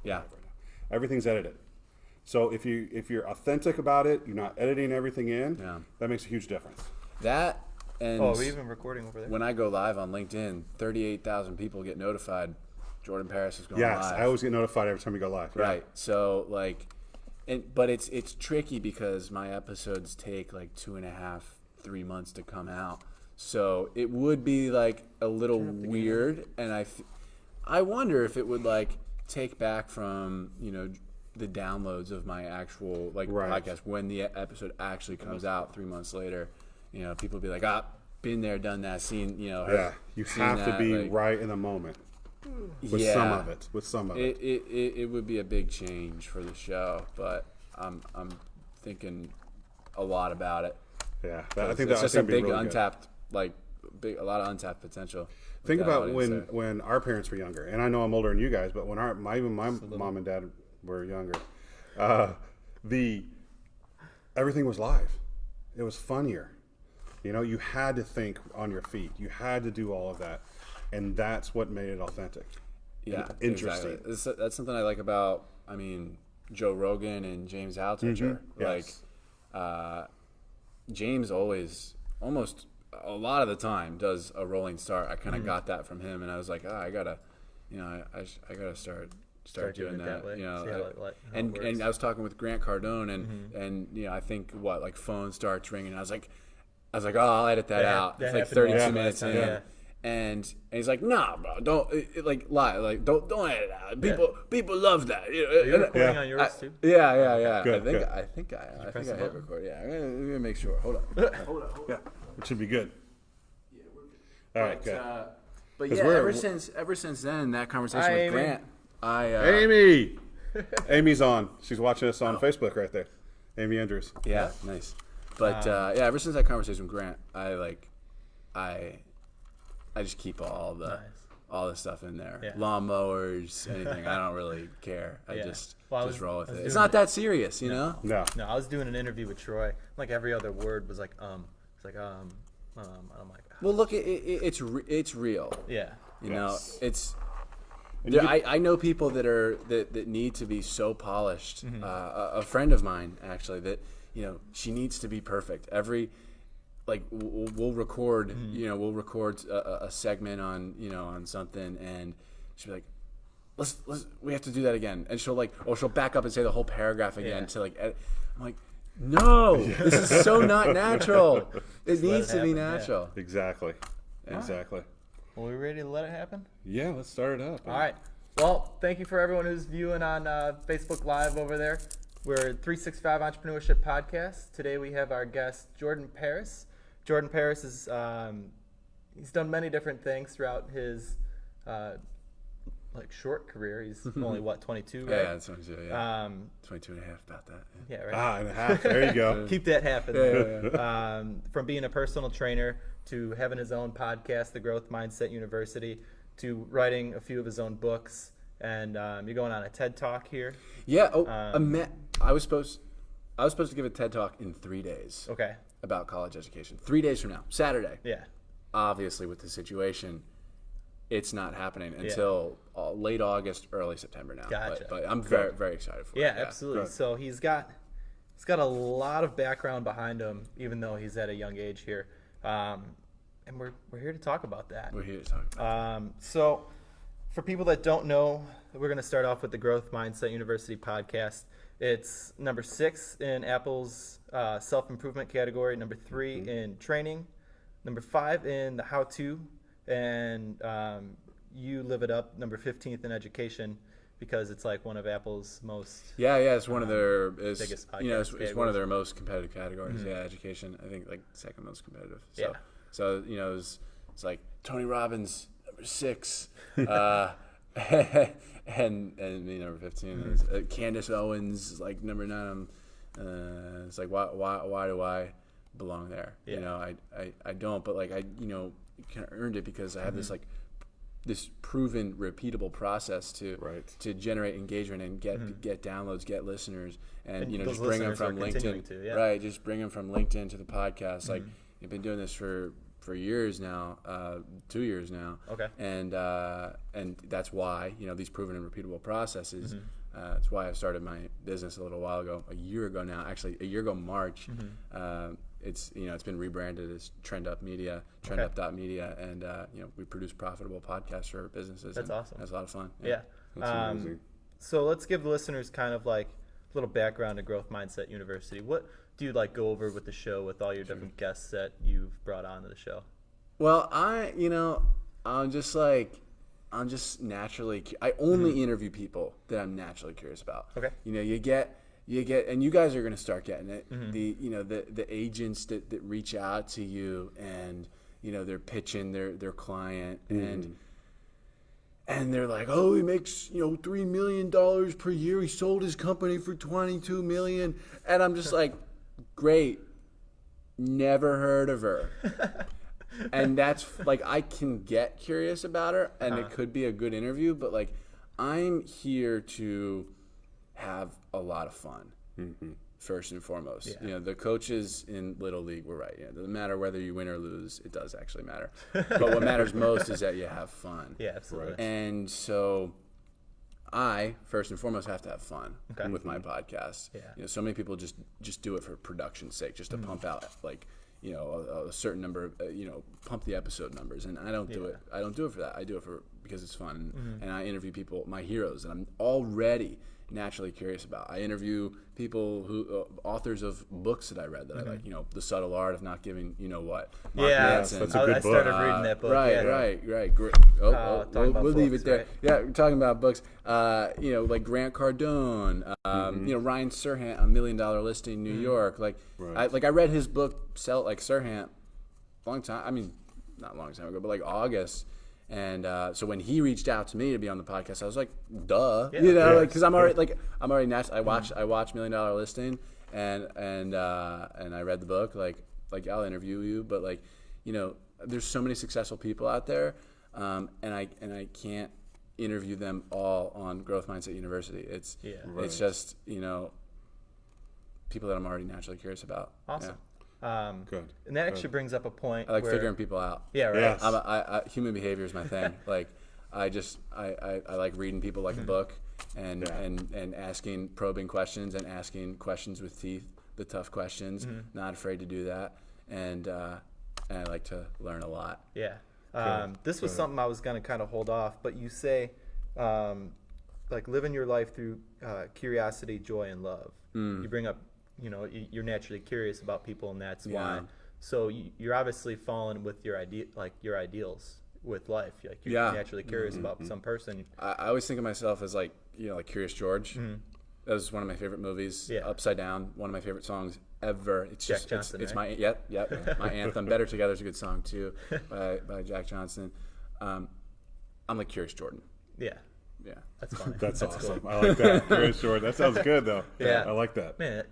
Yeah. Everything's edited. So if you're authentic about it, you're not editing everything in. Yeah. That makes a huge difference. That and are we even recording over there? when I go live on LinkedIn, 38,000 people get notified. Jordan Paris is going Yes, live. I always get notified every time we go live. Yeah. Right. So but it's tricky because my episodes take like 2.5, 3 months to come out. So it would be like a little weird, and I wonder if it would like take back from the downloads of my actual podcast when the episode actually comes out 3 months later. People would be like, been there, done that, seen. Yeah, you have to be right in the moment. With some of it. It would be a big change for the show, but I'm thinking a lot about it. Yeah, I think it's just a big really untapped, a lot of untapped potential. Think about when our parents were younger, and I know I'm older than you guys, but when my mom and dad were younger, everything was live. It was funnier. You had to think on your feet. You had to do all of that. And that's what made it authentic. Yeah, interesting. Exactly. That's something I like about, Joe Rogan and James Altucher. Yes. James always, almost a lot of the time, does a rolling start. I kind of got that from him, and I was like, I gotta, I gotta start doing that. way. And I was talking with Grant Cardone, and I think phone starts ringing. I was like, I'll edit that out. It's like 32 minutes in. Yeah. And he's like, nah, bro, don't lie, don't edit it out. People love that. Are you recording on yours too? Yeah. Good, I think I hit record. Yeah, I'm gonna make sure. Hold on. Yeah, it should be good. Yeah, we're good. All right, good. But yeah, ever since then, that conversation with Grant, Amy's on. She's watching us on Facebook right there. Amy Andrews. Yeah, nice. But ever since that conversation with Grant, I just keep all the stuff in there. Yeah. Lawnmowers, anything. I don't really care. I just roll with it. It's not that serious, No, I was doing an interview with Troy. Like every other word was like It's like and I'm like. Well, look, it's real. Yeah. It's. I know people that need to be so polished. Mm-hmm. A friend of mine actually that she needs to be perfect. We'll record, we'll record a segment on something, and she'll be like, we have to do that again, and she'll she'll back up and say the whole paragraph again to edit. I'm like, no, this is so not natural. It needs to be natural. Yeah. Exactly. Exactly. Well, we ready to let it happen? Yeah, let's start it up. All right. Well, thank you for everyone who's viewing on Facebook Live over there. We're 365 Entrepreneurship Podcast. Today we have our guest, Jordan Paris. Jordan Paris is he's done many different things throughout his short career. He's only 22, right? Yeah, 22. Yeah, 22 and a half, about that. Yeah, right. And a half. There you go. Keep that half in there. Yeah. From being a personal trainer to having his own podcast, The Growth Mindset University, to writing a few of his own books, and you're going on a TED Talk here. Yeah. I was supposed to give a TED Talk in 3 days. Okay. About college education. 3 days from now, Saturday. Yeah. Obviously, with the situation, it's not happening until late August, early September now. Gotcha. But I'm very, very excited for it. Yeah, absolutely. Good. So he's got a lot of background behind him, even though he's at a young age here. And we're here to talk about that. We're here to talk about that. So for people that don't know, we're going to start off with the Growth Mindset University podcast. It's number 6 in Apple's self-improvement category, number 3 in training, number 5 in the how-to, and you live it up, number 15th in education, because it's like one of Apple's most it's one of their biggest podcasts. It's one of their most competitive categories. Mm-hmm. Yeah, education, I think second most competitive. So it's like Tony Robbins, number 6. And me, number 15 is Candace Owens, number 9. It's like why do I belong there? Yeah. I don't, but I kind of earned it because I have this proven repeatable process to generate engagement and get downloads, get listeners, and just bring them from LinkedIn. Right, just bring them from LinkedIn to the podcast. You've been doing this for for years now, 2 years now. Okay. And that's why, these proven and repeatable processes. That's why I started my business a little while ago, a year ago now. Actually, a year ago March. It's it's been rebranded as trendup.media, and we produce profitable podcasts for businesses. That's awesome. That's a lot of fun. Yeah. That's amazing. So let's give the listeners kind of like a little background to Growth Mindset University. What do you like go over with the show with all your different guests that you've brought onto the show? Well, I'm just naturally. I only interview people that I'm naturally curious about. Okay. You get, and you guys are going to start getting it. The agents that reach out to you, and they're pitching their client, and they're like, oh, he makes $3 million per year. He sold his company for $22 million, and I'm just like, great, never heard of her. And that's like, I can get curious about her, and it could be a good interview, but like, I'm here to have a lot of fun, first and foremost. Yeah. The coaches in Little League were right. It doesn't matter whether you win or lose. It does actually matter. But what matters most is that you have fun. Yeah, absolutely. And so I, first and foremost, have to have fun with my podcast. Yeah. So many people just do it for production's sake, just to pump out like, a certain number of, pump the episode numbers. And I don't do it. I don't do it for that. I do it because it's fun. And I interview people, my heroes, that I'm already naturally curious about. I interview people who, authors of books that I read that I like, The Subtle Art of Not Giving, Mark Manson. that's a good I started book. reading that book. Right. Great. We'll leave it there. Right? Yeah, we're talking about books. Like Grant Cardone, Ryan Serhant on $1 Million Listing New York. Like, I read his book, Sell It Like Serhant, not a long time ago, but like August. And so when he reached out to me to be on the podcast, I was like, duh, because I'm already nasty. I watched $1 Million Listing, and I read the book. Like I'll interview you, but there's so many successful people out there, and I can't interview them all on Growth Mindset University. It's just people that I'm already naturally curious about. Awesome. Yeah. Good. And that actually brings up a point. I like where, figuring people out. Yeah, right. Yes. I human behavior is my thing. Like, I like reading people like a book, and asking probing questions, and asking questions with teeth, the tough questions. Not afraid to do that, and I like to learn a lot. Yeah. This was something I was going to kind of hold off, but you say, like, living your life through curiosity, joy, and love. You bring up, you're naturally curious about people, and that's why. So you're obviously falling with your ideals with life. Like, you're naturally curious about some person. I always think of myself as like Curious George. That was one of my favorite movies. Yeah. Upside Down, one of my favorite songs ever. It's Jack just Johnson, it's right? my anthem. Better Together is a good song too, by Jack Johnson. I'm like Curious Jordan. Yeah. Yeah. That's funny. That's Cool. awesome. I like that. Very short. That sounds good, though. Yeah. I like that. Man,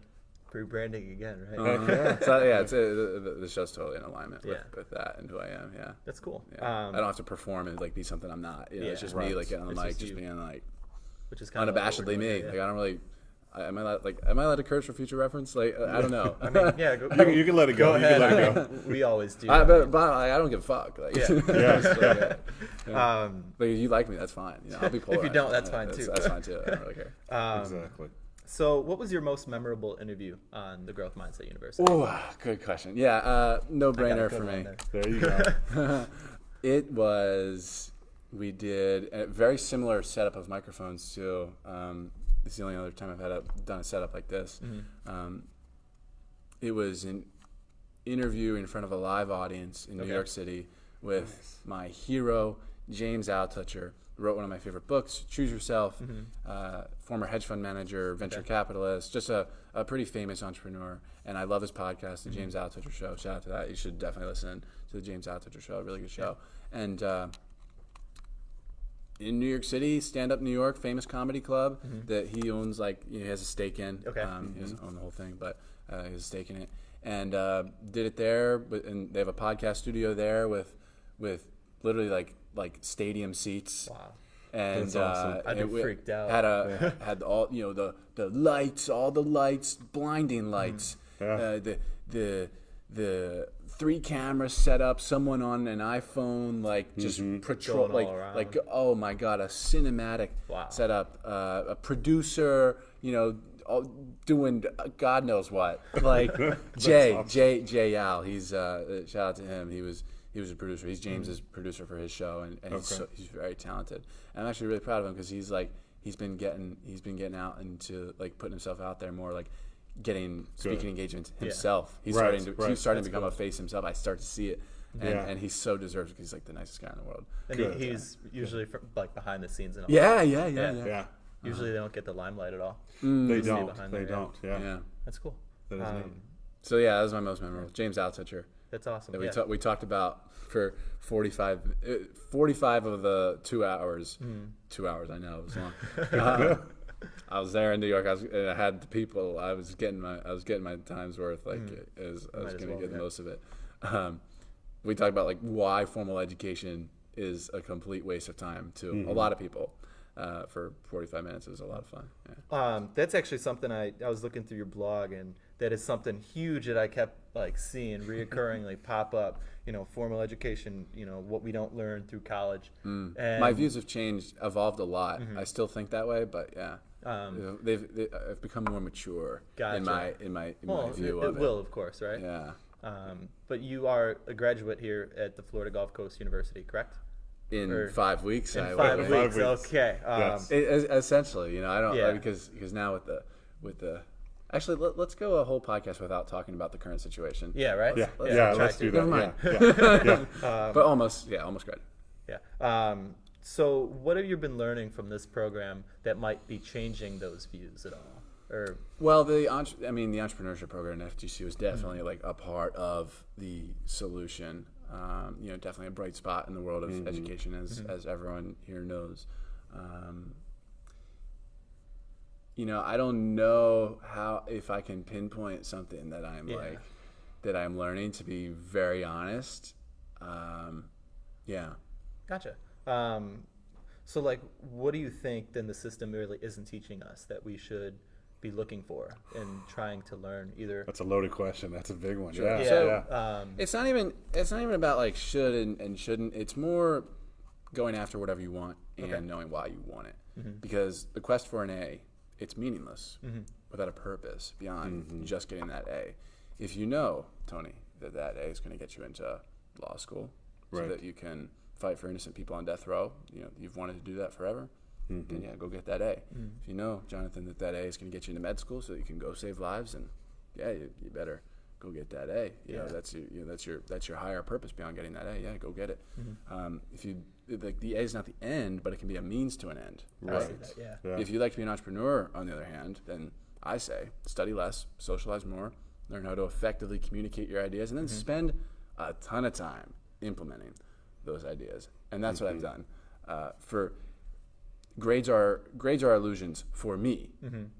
rebranding again, right? The show's totally in alignment with that and who I am. Yeah. That's cool. Yeah. I don't have to perform and like be something I'm not. It's just me like getting on the mic, just being like which is kind of unabashedly me. Like I don't really. Am I allowed to curse for future reference? Like I don't know. I mean, yeah, You can let it go. Go You ahead. can let it go. We always do. but I don't give a fuck. Like, Yeah. Like, if you like me, that's fine. I'll be polarized. If you don't, that's fine too. That's fine too. I don't really care. Exactly. So, what was your most memorable interview on the Growth Mindset University? Oh, good question. Yeah, no brainer for me. There you go. It was. We did a very similar setup of microphones too. It's the only other time I've done a setup like this. It was an interview in front of a live audience in New York City with my hero, James Altucher, who wrote one of my favorite books, Choose Yourself, former hedge fund manager, venture capitalist, just a pretty famous entrepreneur. And I love his podcast, The James Altucher Show. Shout out to that. You should definitely listen to The James Altucher Show. Really good show. And in New York City, Stand Up New York, famous comedy club that he owns, he has a stake in. Okay. He doesn't own the whole thing, but he has a stake in it. And did it there, and they have a podcast studio there with literally like stadium seats. Wow. And That's awesome. I'd be freaked out. Had all the lights, all the lights, blinding lights. Yeah. The 3 cameras set up, someone on an iPhone, like just patrol, Going all around. like oh my god, a cinematic setup, a producer, doing God knows what. Like Jay Al, he's shout out to him. He was a producer. He's James's producer for his show, and he's very talented. And I'm actually really proud of him because he's been getting out into like putting himself out there more, like getting speaking engagements himself. He's starting to become a face himself. I start to see it. And he's so deserved because he's like the nicest guy in the world. And he's usually like behind the scenes and all. Yeah. Usually they don't get the limelight at all. They don't. Yeah. That's cool. That is neat. So yeah, that was my most memorable. James Altucher. That's awesome. That we talked about for 45 of the 2 hours. 2 hours, I know it was long. I was there in New York. I had the people. I was getting my time's worth. Like I was going to get the most of it. We talked about like why formal education is a complete waste of time to a lot of people. For 45 minutes, it was a lot of fun. Yeah. That's actually something I was looking through your blog, and that is something huge that I kept like seeing reoccurringly pop up. Formal education. What we don't learn through college. And my views have evolved a lot. I still think that way, but yeah. I've become more mature in my view of it. It will, of course, right? Yeah. But you are a graduate here at the Florida Gulf Coast University, correct? In 5 weeks. In 5 weeks. 5 weeks. Okay. Yes. Essentially, I don't because now with the actually let's go a whole podcast without talking about the current situation. Yeah. Right. Let's do that. Never mind. Yeah. But almost great. Yeah. So what have you been learning from this program that might be changing those views at all? Well, the entrepreneurship program at FGC was definitely like a part of the solution. Definitely a bright spot in the world of education, as everyone here knows. I don't know if I can pinpoint something that I'm learning, to be very honest. Gotcha. So like, what do you think then the system really isn't teaching us that we should be looking for and trying to learn either? That's a loaded question. That's a big one. Sure. It's not even about like should and shouldn't. It's more going after whatever you want and knowing why you want it. Because the quest for an A, it's meaningless without a purpose beyond just getting that A. If you know, Tony, that A is going to get you into law school so that you can fight for innocent people on death row, you've wanted to do that forever, then go get that A. If you know, Jonathan, that A is going to get you into med school so that you can go save lives, and you better go get that A. That's your higher purpose beyond getting that A. Go get it. If you the A is not the end, but it can be a means to an end. Right. If you'd like to be an entrepreneur, on the other hand, then I say study less, socialize more, learn how to effectively communicate your ideas, and then spend a ton of time implementing those ideas. And that's what I've done. For grades are illusions for me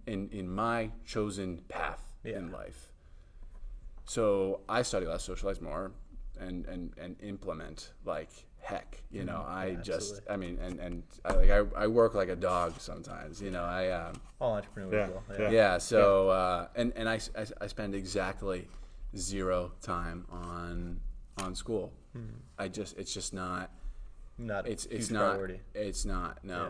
in my chosen path in life. So I study less, socialize more, and implement like heck. I work like a dog sometimes. All entrepreneurs will. So and I spend exactly 0 time on school. It's just not. It's not. Priority. It's not. No. Yeah.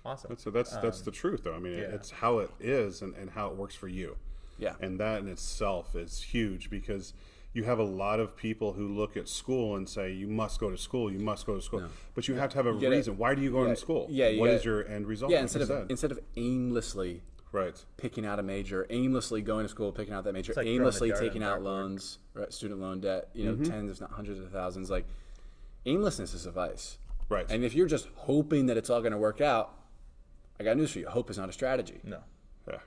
Awesome. So that's the truth, though. I mean, it's how it is and how it works for you. Yeah. And that in itself is huge, because you have a lot of people who look at school and say, you must go to school, you must go to school. No. But you have to have a reason. Why do you go to school? What is your end result? Yeah, instead of aimlessly picking out a major, aimlessly going to school, picking out that major, like aimlessly taking out loans, student loan debt, tens, if not hundreds of thousands. Like, aimlessness is a vice. Right. And if you're just hoping that it's all going to work out, I got news for you. Hope is not a strategy. No. Yeah.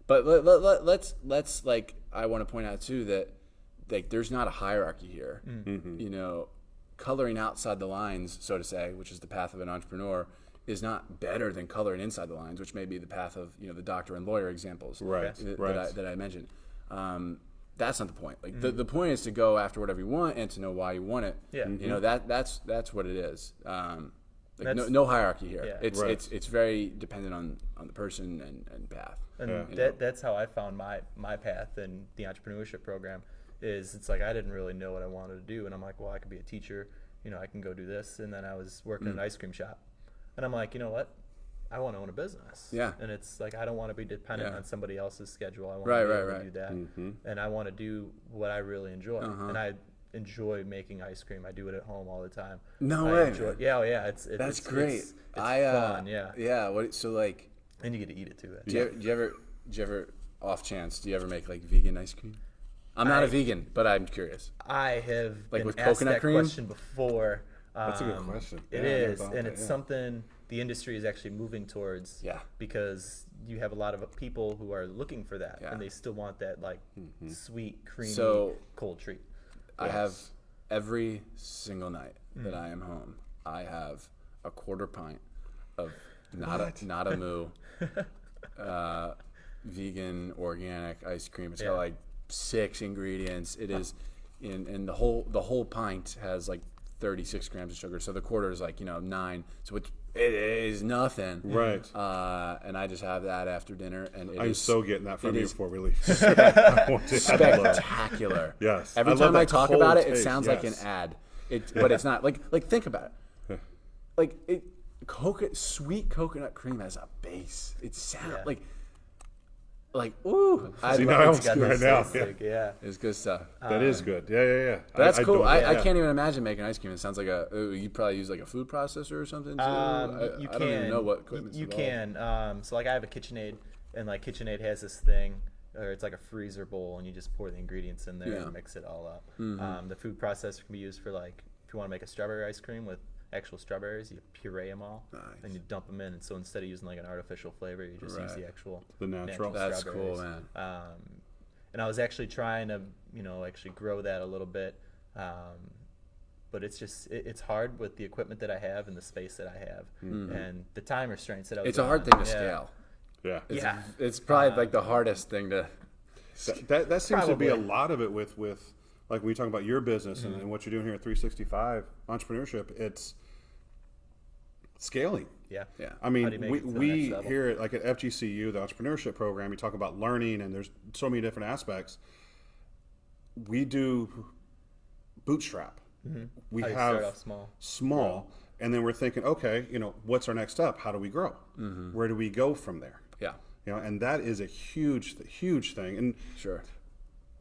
But let's like, I want to point out too that like there's not a hierarchy here. Coloring outside the lines, so to say, which is the path of an entrepreneur, is not better than coloring inside the lines, which may be the path of the doctor and lawyer examples that I mentioned. That's not the point. Like the point is to go after whatever you want and to know why you want it. Yeah. That's what it is. No hierarchy here. Yeah. It's very dependent on the person and path. And that's how I found my path in the entrepreneurship program. it's like I didn't really know what I wanted to do, and I'm like, well, I could be a teacher, I can go do this. And then I was working in an ice cream shop, and I'm like, you know what? I want to own a business. Yeah. And it's like, I don't want to be dependent on somebody else's schedule. I want Right, to be right, able right. to do that. And I want to do what I really enjoy. And I enjoy making ice cream. I do it at home all the time. No way. Yeah. That's great. It's fun. Yeah. Yeah. So like, and you get to eat it too. Do you ever, off chance, do you ever make like vegan ice cream? I'm not a vegan, but I'm curious. I have like been with asked coconut that cream? question before. That's a good question. It is, and it's something the industry is actually moving towards. Yeah. Because you have a lot of people who are looking for that, and they still want that like sweet, creamy, cold treat. I have every single night that I am home, I have a quarter pint of not a moo, vegan organic ice cream. It's got like 6 ingredients. It is and the whole pint has like 36 grams of sugar. So the quarter is like 9. So it is nothing. Right. And I just have that after dinner, and I'm so getting that from you before we leave. Spectacular. Yes. Every time I talk about it, it sounds like an ad. But it's not. Like think about it. Like sweet coconut cream as a base. It sounds like ooh. See, now I'm good right now. Yeah. It's good stuff. That is good. Yeah. But that's cool. I can't even imagine making ice cream. It sounds like you probably use like a food processor or something too. You I don't even know what equipment's you involved. can. So like I have a KitchenAid, and like KitchenAid has this thing, or it's like a freezer bowl, and you just pour the ingredients in there and mix it all up. The food processor can be used for like if you want to make a strawberry ice cream with actual strawberries, you puree them all, and you dump them in. And so instead of using like an artificial flavor, you just use the actual natural That's strawberries. cool, man. And I was actually trying to actually grow that a little bit, but it's just it's hard with the equipment that I have and the space that I have and the time restraints that I was It's a hard thing to scale. Yeah. It's probably like the hardest thing to. That seems to be a lot of it with like when you talk about your business and what you're doing here at 365 entrepreneurship. It's scaling. Yeah. I mean, we here at FGCU, the entrepreneurship program, we talk about learning, and there's so many different aspects. We do bootstrap. We have start off small, and then we're thinking, okay, what's our next step? How do we grow? Where do we go from there? Yeah. And that is a huge thing. And sure.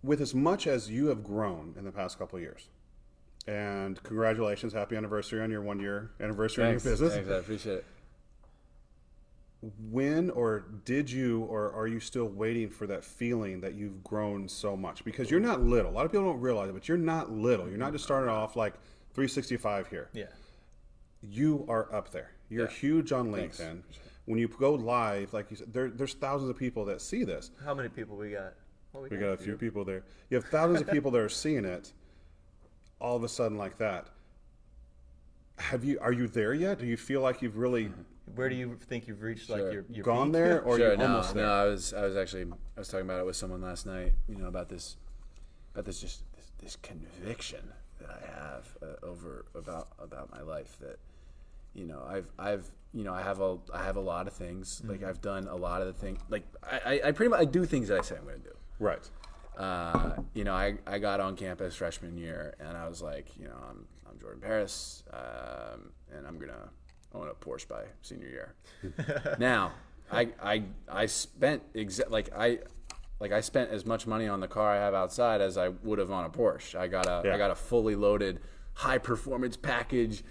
With as much as you have grown in the past couple of years, and congratulations, happy anniversary on your 1-year anniversary in your business. Thanks, I appreciate it. When or did you, or are you still waiting for that feeling that you've grown so much? Because you're not little. A lot of people don't realize it, but you're not little. You're not just starting off like 365 here. Yeah. You are up there. You're huge on LinkedIn. Thanks. When you go live, like you said, there's thousands of people that see this. How many people we got? Well, we got a few people there. You have thousands of people that are seeing it all of a sudden like that. Are you there yet? Do you feel like you've really... Where do you think you've reached like your gone peak? there, or you're almost there? No, I was talking about it with someone last night, about this conviction that I have about my life, that I have a lot of things. Like I've done a lot of the things. Like I pretty much do things that I say I'm going to do. Right. I got on campus freshman year, and I was like, I'm Jordan Paris, and I'm gonna own a Porsche by senior year. Now, I spent I spent as much money on the car I have outside as I would have on a Porsche. I got a fully loaded, high performance package,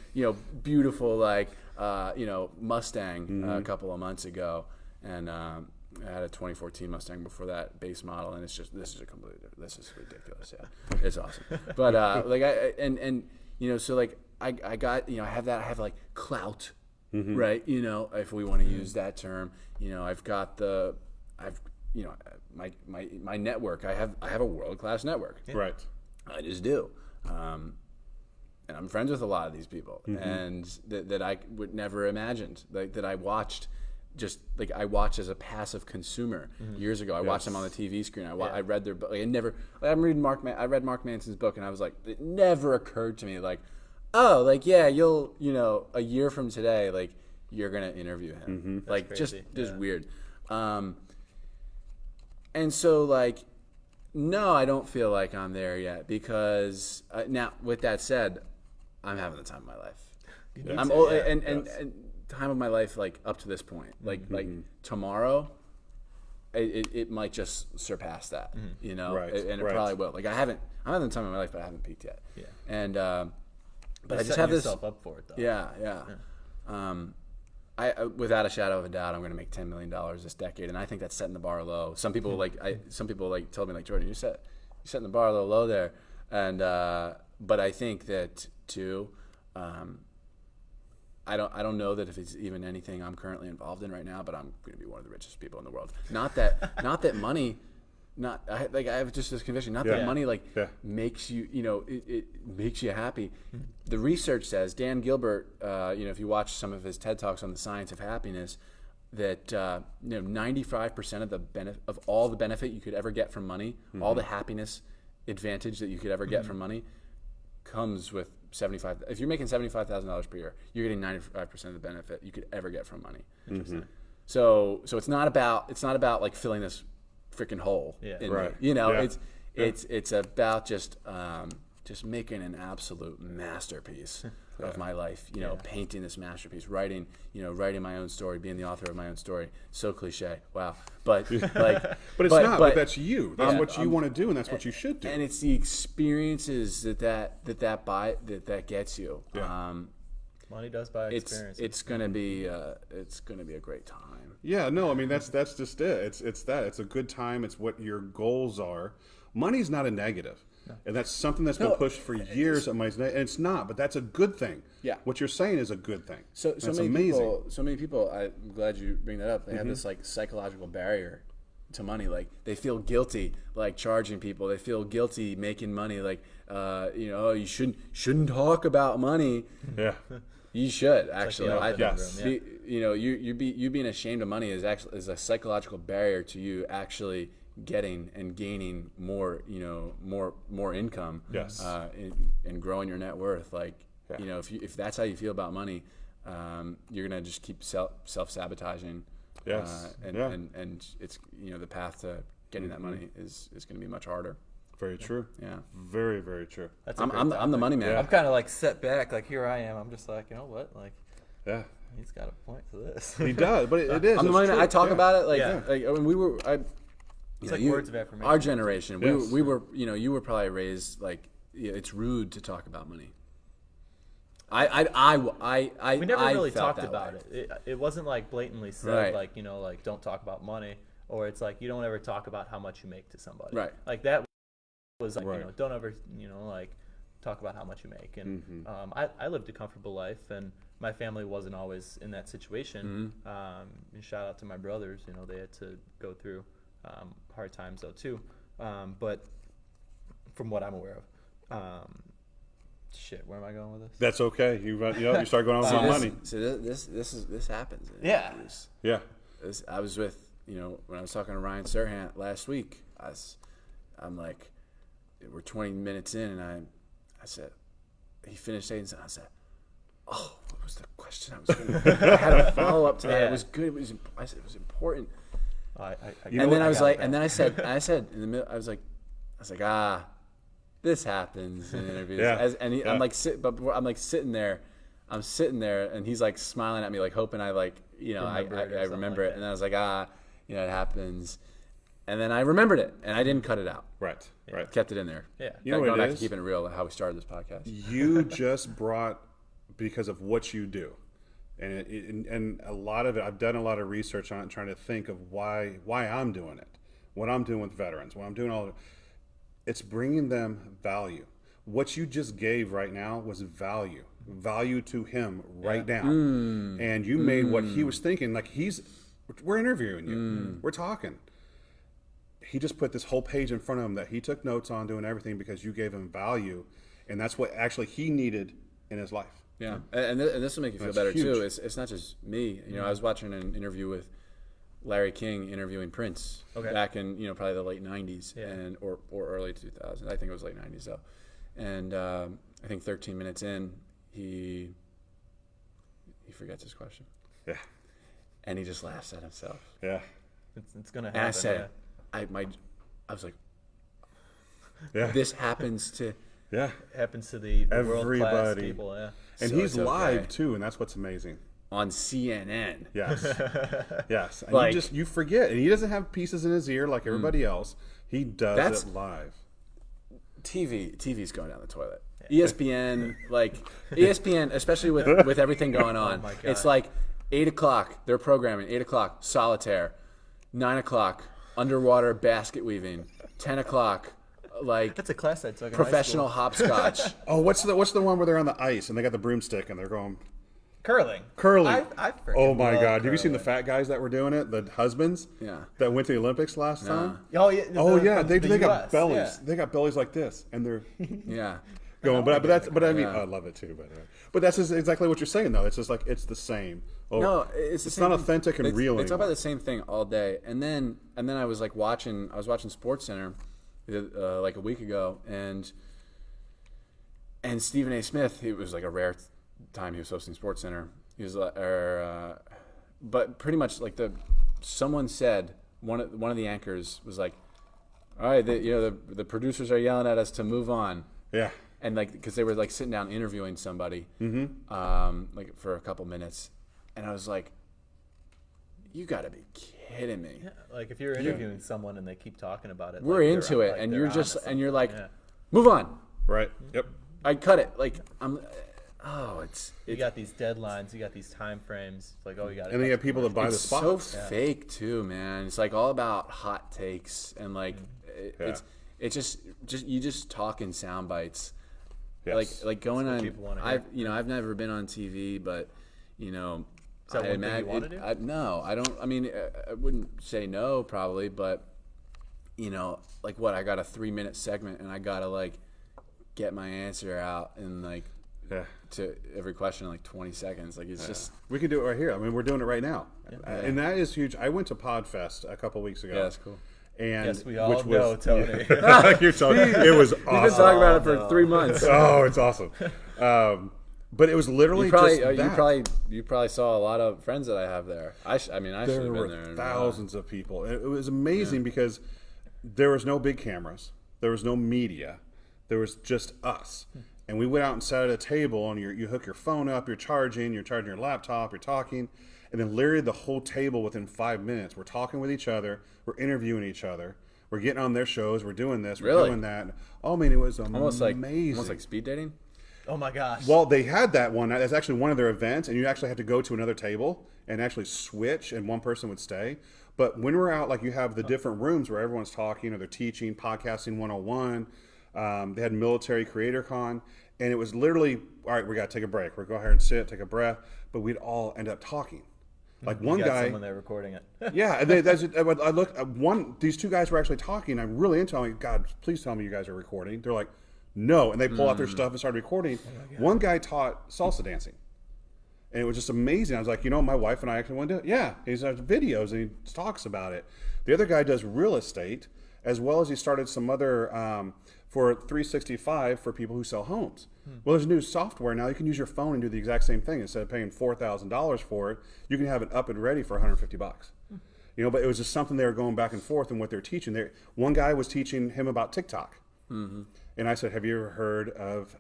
beautiful Mustang a couple of months ago, and I had a 2014 Mustang before that, base model, and this is ridiculous. Yeah, it's awesome. But I got I have that. I have like clout, right? If we want to use that term, my network. I have a world-class network. Yeah. Right. I just do. And I'm friends with a lot of these people, and that I would never imagined. Like that I watched. Just like I watched as a passive consumer years ago. I watched them on the TV screen. I read their book. I read Mark Manson's book, and I was like, it never occurred to me you'll a year from today, you're gonna interview him. Just weird. And so No, I don't feel like I'm there yet because now, with that said, I'm having the time of my life. I'm old, and time of my life like up to this point, like tomorrow, it might just surpass that, you know, and it probably will. Like I'm having the time of my life, but I haven't peaked yet. Yeah, and but I just have this yourself up for it though. Yeah. I without a shadow of a doubt, I'm going to make $10 million this decade, and I think that's setting the bar low. Some people told me like, Jordan, you're setting the bar a little low there, and but I think that too. I don't know that if it's even anything I'm currently involved in right now, but I'm going to be one of the richest people in the world. Not that money. I have just this conviction. Not that money makes you, it makes you happy. The research says Dan Gilbert, if you watch some of his TED Talks on the science of happiness, that 95% of the of all the benefit you could ever get from money, all the happiness advantage that you could ever get from money, comes with 75. If you're making $75,000 per year, you're getting 95% of the benefit you could ever get from money. Interesting. So it's not about like filling this freaking hole in me. It's about just making an absolute masterpiece of my life, painting this masterpiece, writing my own story, being the author of my own story. So cliche. Wow. But but that's you. That's what you want to do, and that's what you should do. And it's the experiences that gets you. Yeah. Money does buy experience. It's gonna be a great time. Yeah, no, I mean that's just it. It's a good time. It's what your goals are. Money's not a negative, and that's something that's been pushed for years. And it's not, but that's a good thing. Yeah, what you're saying is a good thing. So many people. I'm glad you bring that up. They have this like psychological barrier to money. Like they feel guilty, like charging people. They feel guilty making money. Like you shouldn't talk about money. Yeah. You should actually. Like you being ashamed of money is a psychological barrier to you actually getting and gaining more income. Yes. And growing your net worth. Like if that's how you feel about money, you're gonna just keep self-sabotaging. Yes. And it's the path to getting that money is gonna be much harder. Very true. Yeah. Very, very true. I'm the money man. Yeah. I'm kind of like set back. Like here I am. I'm just like, you know what? Like, yeah, he's got a point to this. He does, but it is. I'm the money man. I talk about it like I mean, we were. It's like words of affirmation. Our generation, we were. You were probably raised like it's rude to talk about money. We never really talked about it. It wasn't like blatantly said, like like don't talk about money, or it's like you don't ever talk about how much you make to somebody. Right. Like that was like don't ever like talk about how much you make. And I lived a comfortable life, and my family wasn't always in that situation. And shout out to my brothers. They had to go through hard times though too. But from what I'm aware of. Shit, where am I going with this? That's okay. You start going on with money. So this happens. Yeah. I was with when I was talking to Ryan Serhant last week. I'm like, we're 20 minutes in, and I said, he finished saying something. I said, oh, what was the question I was going to? I had a follow up to that. It was good. I said it was important. I said in the middle, I was like, this happens in interviews. I'm like sitting there, and he's like smiling at me, like hoping I I remember it. And then I was like, it happens. And then I remembered it, and I didn't cut it out. Right. Kept it in there. Yeah. Going back to keeping it real, how we started this podcast. You just brought, because of what you do, and a lot of it, I've done a lot of research on it, trying to think of why I'm doing it, what I'm doing with veterans, what I'm doing all of it. It's bringing them value. What you just gave right now was value to him right now. And you made what he was thinking, like we're interviewing you. We're talking. He just put this whole page in front of him that he took notes on, doing everything because you gave him value. And that's what actually he needed in his life. Yeah. And this will make you feel better too. It's not just me. I was watching an interview with Larry King interviewing Prince back in probably the late 90s and or early 2000s. I think it was late 90s though. And I think 13 minutes in, he forgets his question. Yeah. And he just laughs at himself. Yeah. It's gonna happen. And I said, I was like, this happens to happens to the world class everybody. people. Yeah. And So he's it's okay. live too, and that's what's amazing. on CNN. Yes, yes. And Like- you forget, and he doesn't have pieces in his ear like everybody else. He does That's- it live. TV's going down the toilet. ESPN, ESPN, especially with everything going on. my God. It's like 8 o'clock, they're programming, 8 o'clock, solitaire, 9 o'clock, underwater basket weaving, 10 o'clock, That's a class I took in professional high hopscotch. Oh, what's the one where they're on the ice and they got the broomstick and they're going school. Curling. curling? I freaking Oh my love God! Have you seen the curling. fat guys that were doing it? The husbands, Yeah. that went to the Olympics last time. Oh yeah. Oh yeah, from they the got US, bellies. yeah. They got bellies like this, and they're Yeah. going. But I mean, Yeah. I love it too. But that's just exactly what you're saying though. It's just like it's the same. Oh, No, it's the it's same not thing. authentic and real They talk anymore. about the same thing all day, and then I was watching Sports Center like a week ago, and Stephen A. Smith. It was like a rare time he was hosting Sports Center. He was but pretty much like someone said one of the anchors was like, all right, the producers are yelling at us to move on. Yeah. And because they were sitting down interviewing somebody, for a couple minutes, and I was like, "You got to be kidding me!" Yeah, like if you're interviewing someone and they keep talking about it, We're like, into they're- it, like, and they're you're honest. Yeah. "Move on." Right. Yep. I cut it. It's You got these deadlines, you got these time frames. Like, oh, you got. And then you have people that buy the it's so spots. fake too, man. It's all about hot takes and Yeah. it's just you just talk in sound bites. Yes. Like going what on. people wanna I've never been on TV, but Is that one thing you want to do? No, I don't. I mean, I wouldn't say no, probably, but I got a 3-minute segment, and I gotta get my answer out in Yeah. to every question in 20 seconds. It's just We can do it right here. I mean, we're doing it right now, and that is huge. I went to Podfest a couple weeks ago. yeah, that's cool. And Yes, we all which know, was, Tony. You're talking. It was awesome. We've been talking about it for 3 months. Oh, it's awesome. But it was literally You probably, just that. you probably saw a lot of friends that I have there. I should have There been were there. thousands of people. It was amazing because there was no big cameras. There was no media. There was just us. And we went out and sat at a table, and you hook your phone up, you're charging your laptop, you're talking, and then literally the whole table within 5 minutes, we're talking with each other, we're interviewing each other, we're getting on their shows, we're doing this, we're Really? doing that. Oh, man, it was Almost amazing. almost like speed dating. Oh my gosh. Well, they had that one. That's actually one of their events, and you actually had to go to another table and actually switch, and one person would stay. But when we're out, you have the different rooms where everyone's talking or they're teaching, podcasting 101. They had Military Creator Con, and it was literally, all right, we got to take a break. We're going to go ahead and sit, take a breath, but we'd all end up talking. One you got guy, someone there recording it. yeah, and I looked at these two guys were actually talking. I'm really into it. I'm like, God, please tell me you guys are recording. They're like, no, and they pull out their stuff and start recording. One guy taught salsa dancing, and it was just amazing. I was like, my wife and I actually want to do it. Yeah, he has videos and he talks about it. The other guy does real estate, as well as he started some other for 365 for people who sell homes. Well, there's new software now. You can use your phone and do the exact same thing. Instead of paying $4,000 for it, you can have it up and ready for $150. But it was just something they were going back and forth in what they're teaching. One guy was teaching him about TikTok. And I said, have you ever heard of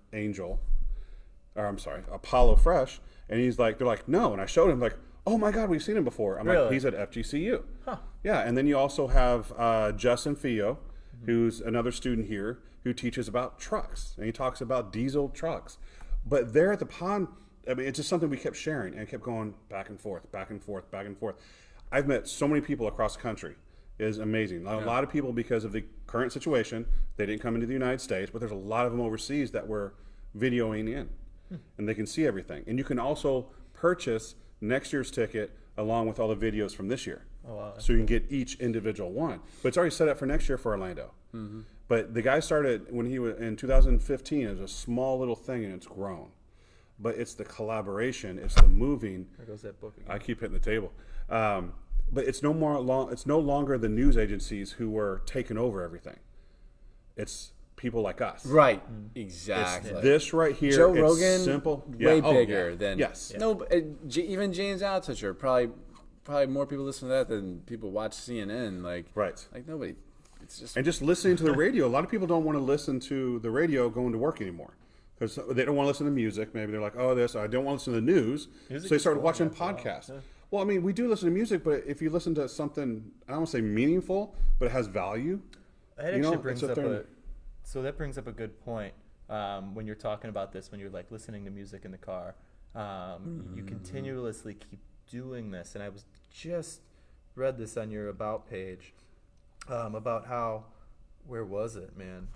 Apollo Fresh? And they're like, no. And I showed him oh my God, we've seen him before. I'm like, Really? he's at FGCU. Huh. Yeah. And then you also have Justin Fio, who's another student here who teaches about trucks, and he talks about diesel trucks. But there at the pond, I mean, it's just something we kept sharing and it kept going back and forth, back and forth, back and forth. I've met so many people across the country. It is amazing. A lot of people, because of the current situation, they didn't come into the United States, but there's a lot of them overseas that we're videoing in, and they can see everything. And you can also purchase next year's ticket along with all the videos from this year. Oh, wow. So you can get each individual one. But it's already set up for next year for Orlando. But the guy started when he was in 2015 as a small little thing, and it's grown. But it's the collaboration, it's the moving. There goes that book again. I keep hitting the table. But it's no longer the news agencies who were taking over everything. It's people like us. Right. Exactly. This right here. Joe it's Rogan, simple, way Yeah. Oh, bigger yeah. than yes. No, but, even James Altucher, probably more people listen to that than people watch CNN. Right. Nobody. And just listening to the radio. A lot of people don't want to listen to the radio going to work anymore because they don't want to listen to music. Maybe they're like, oh, I don't want to listen to the news. So they started watching podcasts. Yeah. Well, I mean, we do listen to music, but if you listen to something, I don't want to say meaningful, but it has value. That actually brings up so that brings up a good point when you're talking about this, when you're like listening to music in the car. You continuously keep doing this. And I was just read this on your About page about how, where was it, man?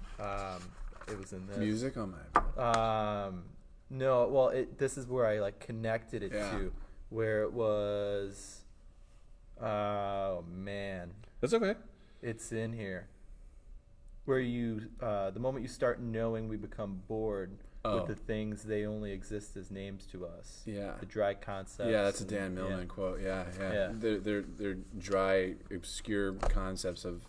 It was in this. Music on my no, well, this is where I like connected it to, where it was, oh, man. That's okay. It's in here. Where you, the moment you start knowing, we become bored with the things, they only exist as names to us. Yeah. The dry concepts. Yeah, that's a Dan Millman quote. Yeah. They're dry, obscure concepts of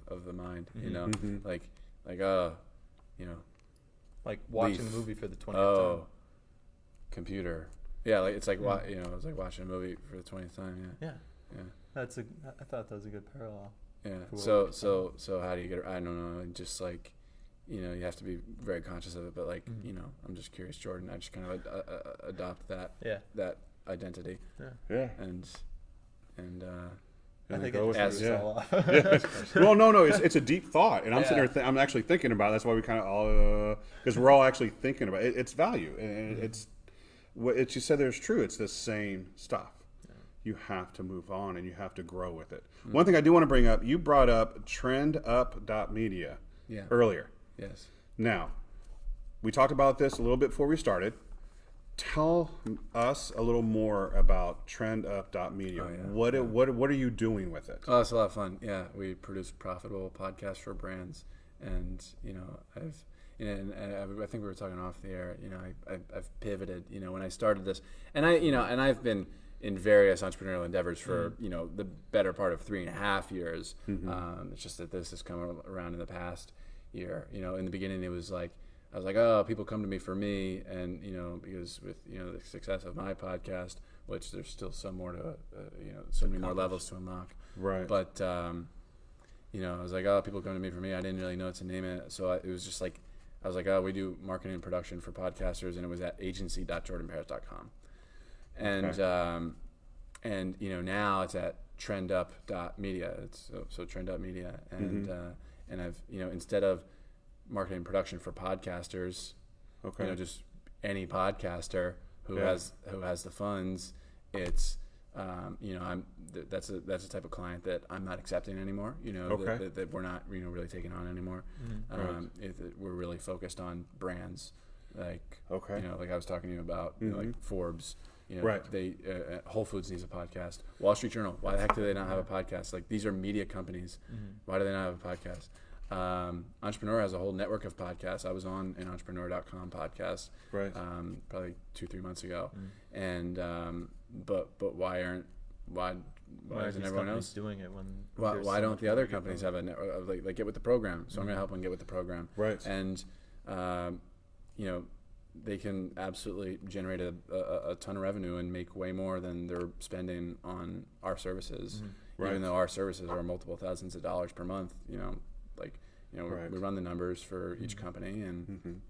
of the mind. You know, like like watching a movie for the 20th time. Computer. Yeah, like it's like it's like watching a movie for the 20th time. Yeah. I thought that was a good parallel. Yeah. So how do you get? I don't know. Just like, you have to be very conscious of it. But like, I'm just curious, Jordan. I just kind of adopt that identity. Yeah. And I think it as all off. Well, no, it's a deep thought, and I'm sitting there. I'm actually thinking about it. That's why we kind of all because we're all actually thinking about it. It's value, and it's what you said. There's true. It's the same stuff. You have to move on and you have to grow with it. One thing I do want to bring up, you brought up trendup.media earlier. Yes. Now, we talked about this a little bit before we started. Tell us a little more about trendup.media. What are you doing with it? Oh, it's a lot of fun. Yeah, we produce profitable podcasts for brands, and I think we were talking off the air. I've pivoted. When I started this, and I've been in various entrepreneurial endeavors for the better part of 3.5 years. It's just that this has come around in the past year. In the beginning, it was like I was like, oh, people come to me for me, and because with the success of my podcast, which there's still some more to so many more levels to unlock. Right. But I was like, oh, people come to me for me. I didn't really know what to name it, so it was just like I was like, oh, we do marketing and production for podcasters, and it was at agency.jordanparis.com. And now it's at trendup.media. It's so trendup.media, and I've instead of marketing and production for podcasters, just any podcaster who has the funds, it's that's a type of client that I'm not accepting anymore. That we're not really taking on anymore. We're really focused on brands like like I was talking to you about like Forbes. They Whole Foods needs a podcast. Wall Street Journal. Why the heck do they not have a podcast? Like, these are media companies. Why do they not have a podcast? Entrepreneur has a whole network of podcasts. I was on an entrepreneur.com podcast probably 2-3 months ago. And but why isn't everyone else doing it when why don't the other companies have a network? Like get with the program. So I'm going to help them get with the program. Right. And they can absolutely generate a ton of revenue and make way more than they're spending on our services, even though our services are multiple thousands of dollars per month. We run the numbers for each company and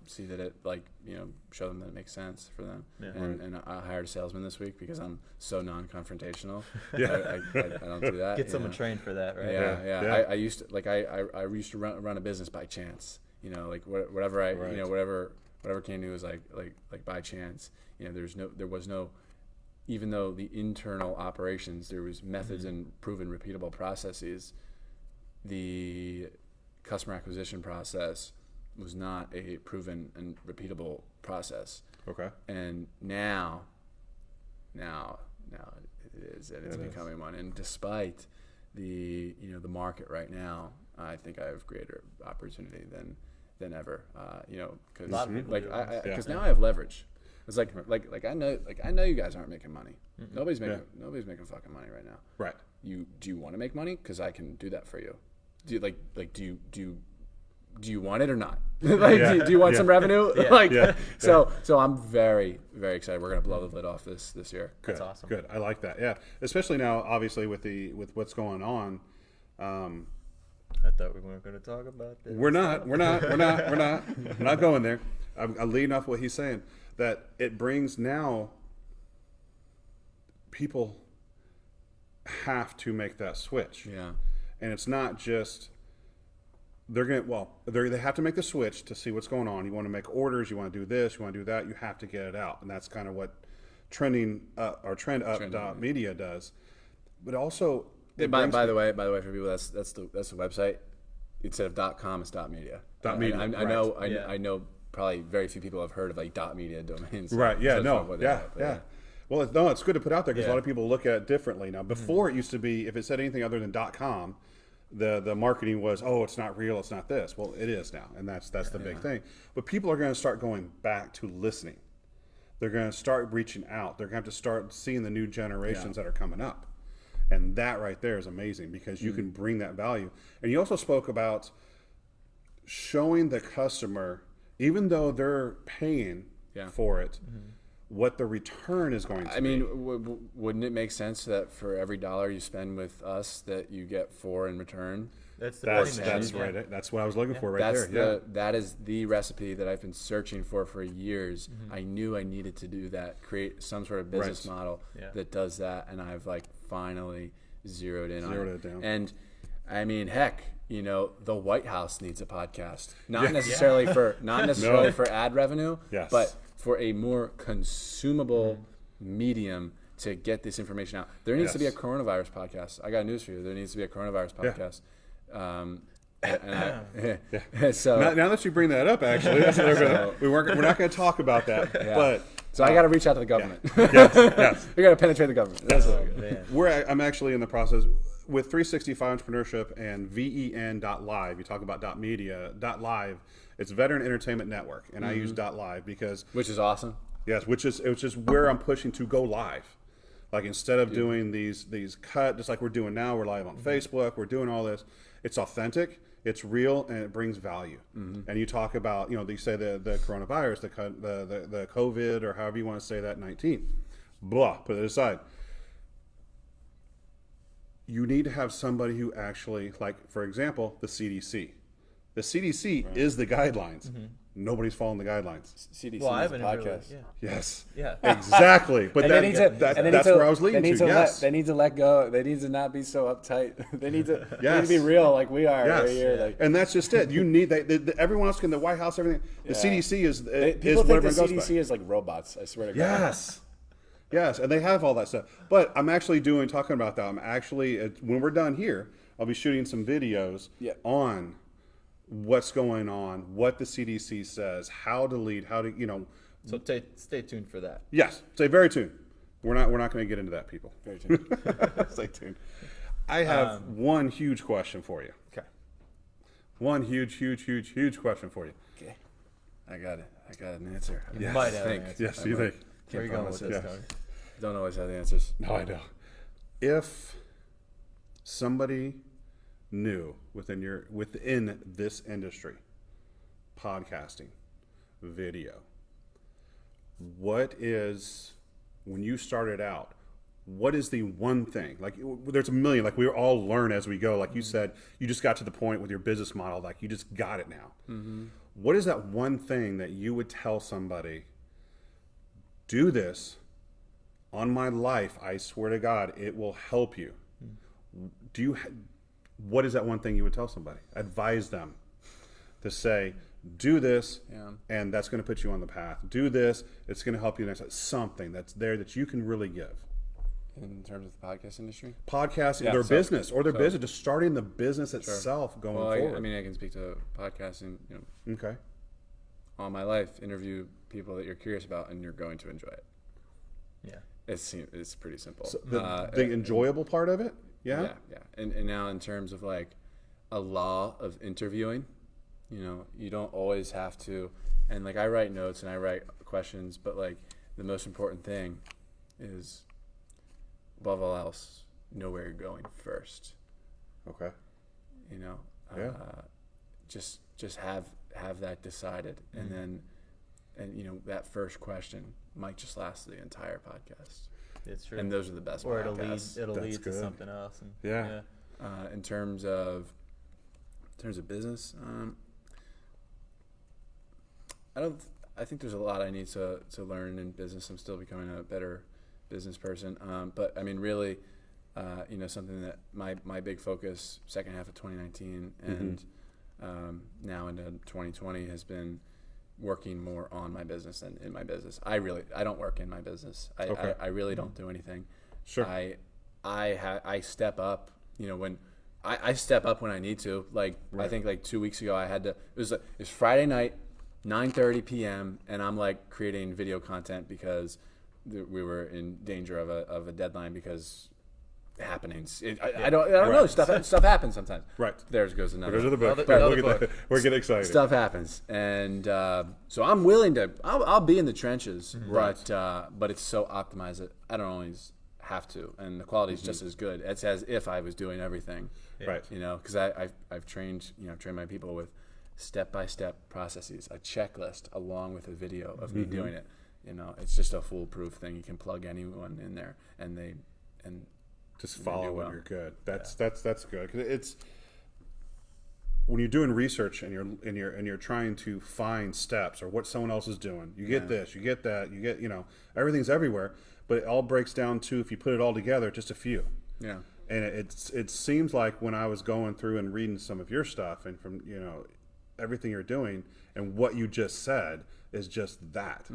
see that it show them that it makes sense for them. And I hired a salesman this week because I'm so non-confrontational. I don't do that. Get someone trained for that, right? Yeah. I used to I used to run a business by chance. Whatever whatever came to me was like by chance. There was no, even though the internal operations, there was methods and proven repeatable processes, the customer acquisition process was not a proven and repeatable process. Okay. And now it is, and it's becoming one. And despite the the market right now, I think I have greater opportunity than ever. Because now I have leverage. It's like I know you guys aren't making money. Nobody's making fucking money right now. Right. Do you want to make money? Because I can do that for you. Do you do you want it or not? Like, do you want some revenue? So I'm very, very excited. We're gonna blow the lid off this year. Good. That's awesome. Good. I like that. Yeah, especially now, obviously with what's going on. I thought we weren't going to talk about this. We're not going there. I'm leading off what he's saying, that it brings now people have to make that switch. Yeah. And it's not just they have to make the switch to see what's going on. You want to make orders, you want to do this, you want to do that, you have to get it out. And that's kind of what Trend Up Media does. But also by the way, for people, that's the website. Instead of .com, it's .media. .media. I know probably very few people have heard of like .media domains. Right. Yeah. So Yeah. Well, it's good to put out there because a lot of people look at it differently now. Before it used to be, if it said anything other than .com, the marketing was, it's not real, it's not this. Well, it is now, and that's the big thing. But people are going to start going back to listening. They're going to start reaching out. They're going to have to start seeing the new generations that are coming up. And that right there is amazing because you can bring that value. And you also spoke about showing the customer, even though they're paying for it, what the return is going to be. I mean, wouldn't it make sense that for every $1 you spend with us, that you get 4 in return? That's right. That's what I was looking for there. That is the recipe that I've been searching for years. I knew I needed to do that, create some sort of business model that does that, and I've like finally zeroed on it down. And I mean, heck, the White House needs a podcast, not necessarily for ad revenue, but for a more consumable medium to get this information out. There needs to be a coronavirus podcast. I got news for you. There needs to be a coronavirus podcast. So now that you bring that up, actually, we're not going to talk about that. But so I got to reach out to the government. Yes. We got to penetrate the government. That's I'm actually in the process with 365 Entrepreneurship and VEN.live. You talk about .media, .live. It's Veteran Entertainment Network, and I use .live because which is awesome. Yes, which is where I'm pushing to go live. Like instead of doing these cut, just like we're doing now, we're live on Facebook. We're doing all this. It's authentic, it's real, and it brings value. And you talk about, you say the coronavirus, the COVID, or however you want to say that, 19. Blah, put it aside. You need to have somebody who actually, like, for example, the CDC. The CDC is the guidelines. Nobody's following the guidelines. CDC I is have a podcast. Yes. Yeah. Exactly. But that's where I was leading to. Yes. They need to let go. They need to not be so uptight. They need to be real like we are right here. And that's just it. You need everyone else can, the White House, everything. The CDC is people think the CDC is like robots. I swear to God. Yes, and they have all that stuff. But I'm actually talking about that. I'm actually, when we're done here, I'll be shooting some videos on what's going on, what the CDC says, how to lead, So stay tuned for that. Yes, stay very tuned. We're not going to get into that, people. Very tuned. Stay tuned. I have one huge question for you. Okay. One huge question for you. Okay. I got it. I got an answer. You might have an answer. Yes, you think. Where are you going with this, Tony? Don't always have the answers. No, I know. If somebody new within this industry, podcasting, video, what is, when you started out, what is the one thing, like there's a million, like we all learn as we go, like you said, you just got to the point with your business model, like you just got it now. What is that one thing that you would tell somebody, do this on my life, I swear to God, it will help you? What is that one thing you would tell somebody? Advise them to say, do this, and that's going to put you on the path. Do this, it's going to help you next. Something that's there that you can really give. In terms of the podcast industry? Podcasting, their business, just starting the business itself going forward. I mean, I can speak to podcasting, Okay. All my life, interview people that you're curious about, and you're going to enjoy it. Yeah. It's pretty simple. So the enjoyable part of it? Yeah. And now in terms of like a law of interviewing, you don't always have to, and like I write notes and I write questions, but like the most important thing is, above all else, know where you're going first. Okay. just have that decided, and then that first question might just last the entire podcast. It's true. And those are the best or podcasts. it'll That's lead to good. something else. And, Yeah. In terms of business, I think there's a lot I need to learn in business. I'm still becoming a better business person. But I mean, really, something that my big focus second half of 2019 and now into 2020 has been working more on my business than in my business. I don't work in my business. I really don't do anything. Sure. I step up, when I step up when I need to. Like, I think like 2 weeks ago it was Friday night, 9:30 p.m. and I'm like creating video content because we were in danger of a deadline because happenings. I don't know. Stuff happens sometimes. Right. There goes another. Go to the book. Another Look at book. that. We're getting excited. Stuff happens, and so I'm willing to. I'll be in the trenches, but it's so optimized that I don't always have to, and the quality is just as good. It's as if I was doing everything, Right. Because I've trained my people with step-by-step processes, a checklist along with a video of me doing it. It's just a foolproof thing. You can plug anyone in there, and Just they follow do when well. you're good. That's good. 'Cause it's when you're doing research and you're trying to find steps or what someone else is doing. You get this, you get that, you get everything's everywhere, but it all breaks down to, if you put it all together, just a few. Yeah. And it seems like when I was going through and reading some of your stuff and from everything you're doing and what you just said is just that.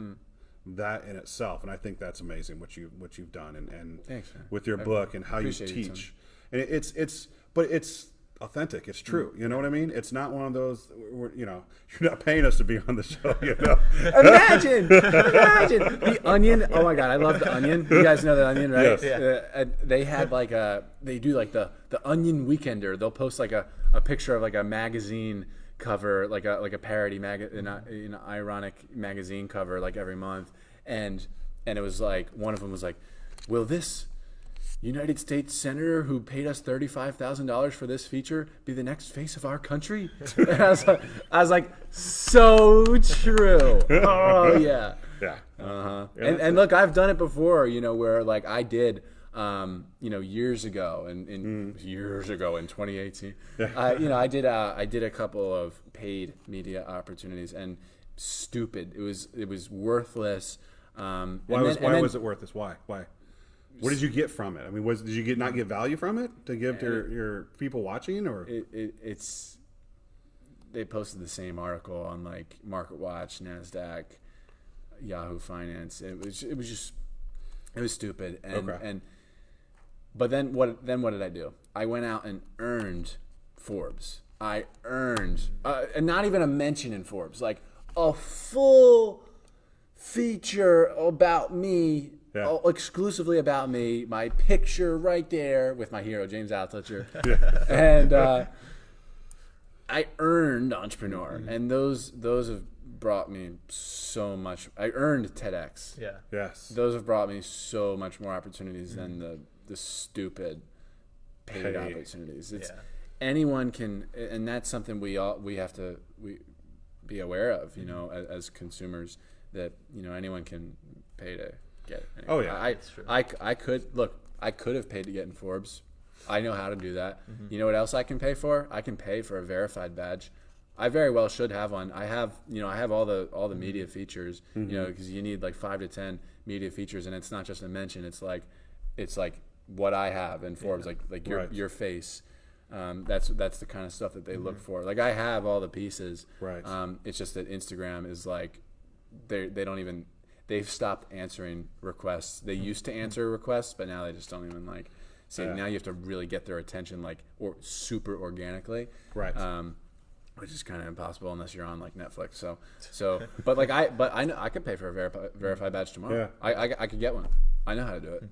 That in itself, and I think that's amazing what you've done and Thanks, man. with your book and how you appreciate it, teach, and it's authentic. It's true. You know what I mean? It's not one of those. You're not paying us to be on the show. Imagine the Onion. Oh my God, I love the Onion. You guys know the Onion, right? Yes. Yeah. They had they do like the Onion Weekender. They'll post like a picture of like a magazine cover, like a parody ironic magazine cover, like every month, and it was like one of them was like, will this United States Senator who paid us $35,000 for this feature be the next face of our country? And I was like, so true. Oh yeah. Yeah. Uh-huh. And look, I've done it before, where like I did, years ago, years ago in 2018, I did a couple of paid media opportunities, and stupid. It was worthless. Why was it worth this? Why? What did you get from it? I mean, did you not get value from it to give to your people watching, or it's they posted the same article on like MarketWatch, NASDAQ, Yahoo Finance. It was stupid, but then what did I do? I went out and earned Forbes. I earned and not even a mention in Forbes, like a full feature about me. Yeah. Exclusively about me, my picture right there with my hero James Altucher, and I earned Entrepreneur, and those have brought me so much. I earned TEDx. Yeah. yes, Those have brought me so much more opportunities than the stupid paid opportunities. It's anyone can, and that's something we have to be aware of. As consumers, that anyone can pay to get it. Oh, yeah. That's true. I could have paid to get in Forbes. I know how to do that. You know what else I can pay for? I can pay for a verified badge. I very well should have one. I have all the media features, because you need like 5 to 10 media features, and it's not just a mention. It's like what I have in Forbes, like your face. That's the kind of stuff that they look for. Like I have all the pieces. Right. It's just that Instagram is like they've stopped answering requests. They used to answer requests, but now they just don't even like say. Now you have to really get their attention or super organically. Right. Which is kind of impossible unless you're on like Netflix. So, but I know I could pay for a verified badge tomorrow. Yeah. I could get one. I know how to do it.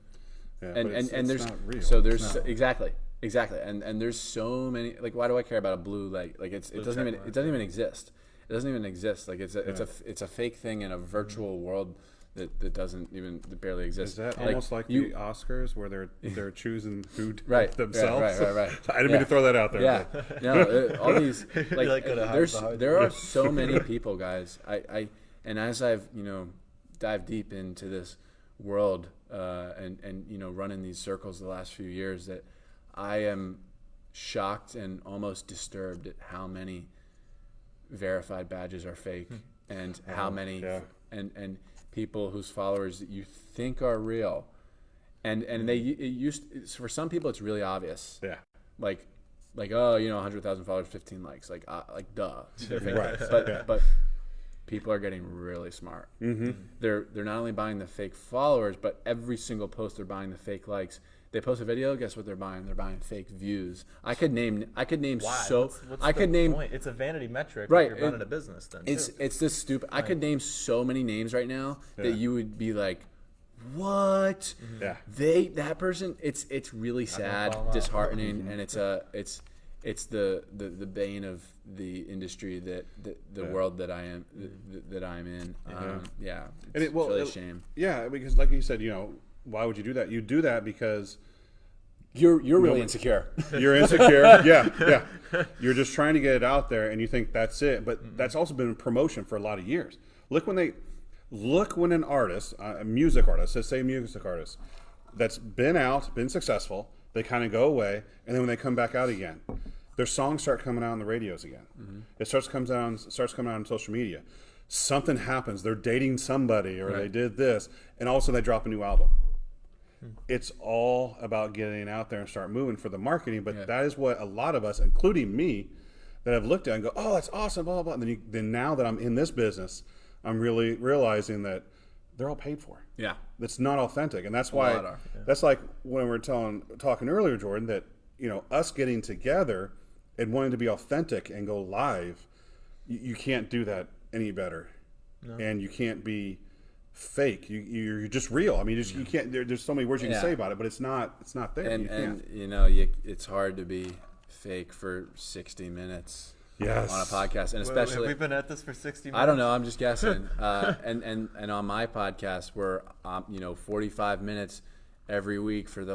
Yeah, and but it's there's not real. so there's exactly, and there's so many. Like, why do I care about a blue like it doesn't even exist. It doesn't even exist. Like it's a fake thing in a virtual world that doesn't even that barely exist. Is that almost like the Oscars where they're choosing who themselves? Right. I didn't mean to throw that out there. Yeah, no, all these like there are so so many people, guys. And as I've dived deep into this world and running these circles the last few years, that I am shocked and almost disturbed at how many verified badges are fake and how many and people whose followers that you think are real, and for some people it's really obvious. Yeah. Like 100,000 followers, 15 likes, like duh. Right. But people are getting really smart. Mm-hmm. They're not only buying the fake followers, but every single post they're buying the fake likes. They post a video, guess what they're buying? They're buying fake views. I could name Why? so What's I could name point? It's a vanity metric. Right. If you're running a business, then it's this stupid. I could name so many names right now that you would be like, what? Yeah. That person. It's really sad, disheartening, and it's the bane of the industry that the world that I am that I'm in. It's really a shame. Yeah, because like you said, why would you do that? You do that because you're really insecure. You're insecure. Yeah. You're just trying to get it out there, and you think that's it. But that's also been a promotion for a lot of years. Look when an artist, a music artist, let's say a music artist, that's been out, been successful, they kind of go away, and then when they come back out again, their songs start coming out on the radios again. Mm-hmm. It starts coming out on social media. Something happens. They're dating somebody, or they did this, and all of a sudden they drop a new album. It's all about getting out there and start moving for the marketing, but that is what a lot of us, including me, that have looked at and go, oh, that's awesome, blah, blah, blah. And then now that I'm in this business, I'm really realizing that they're all paid for. Yeah. That's not authentic. And that's why, that's like when we were talking earlier, Jordan, that, us getting together and wanting to be authentic and go live, you can't do that any better. No. And you can't be fake. You're just real. I mean, you can't. There's so many words you can say about it, but it's not there. And it's hard to be fake for 60 minutes. Yes. On a podcast, and especially we've been at this for 60 minutes. I don't know. I'm just guessing. And on my podcast, we're 45 minutes every week for I've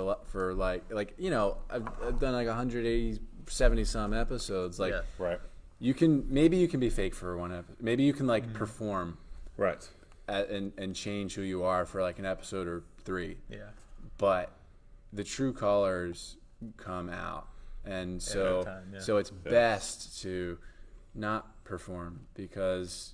done like 180, 70 some episodes. Like right. You can be fake for one episode. Maybe you can perform. Right. And change who you are for like an episode or 3. Yeah. But the true colors come out. And so it's best to not perform because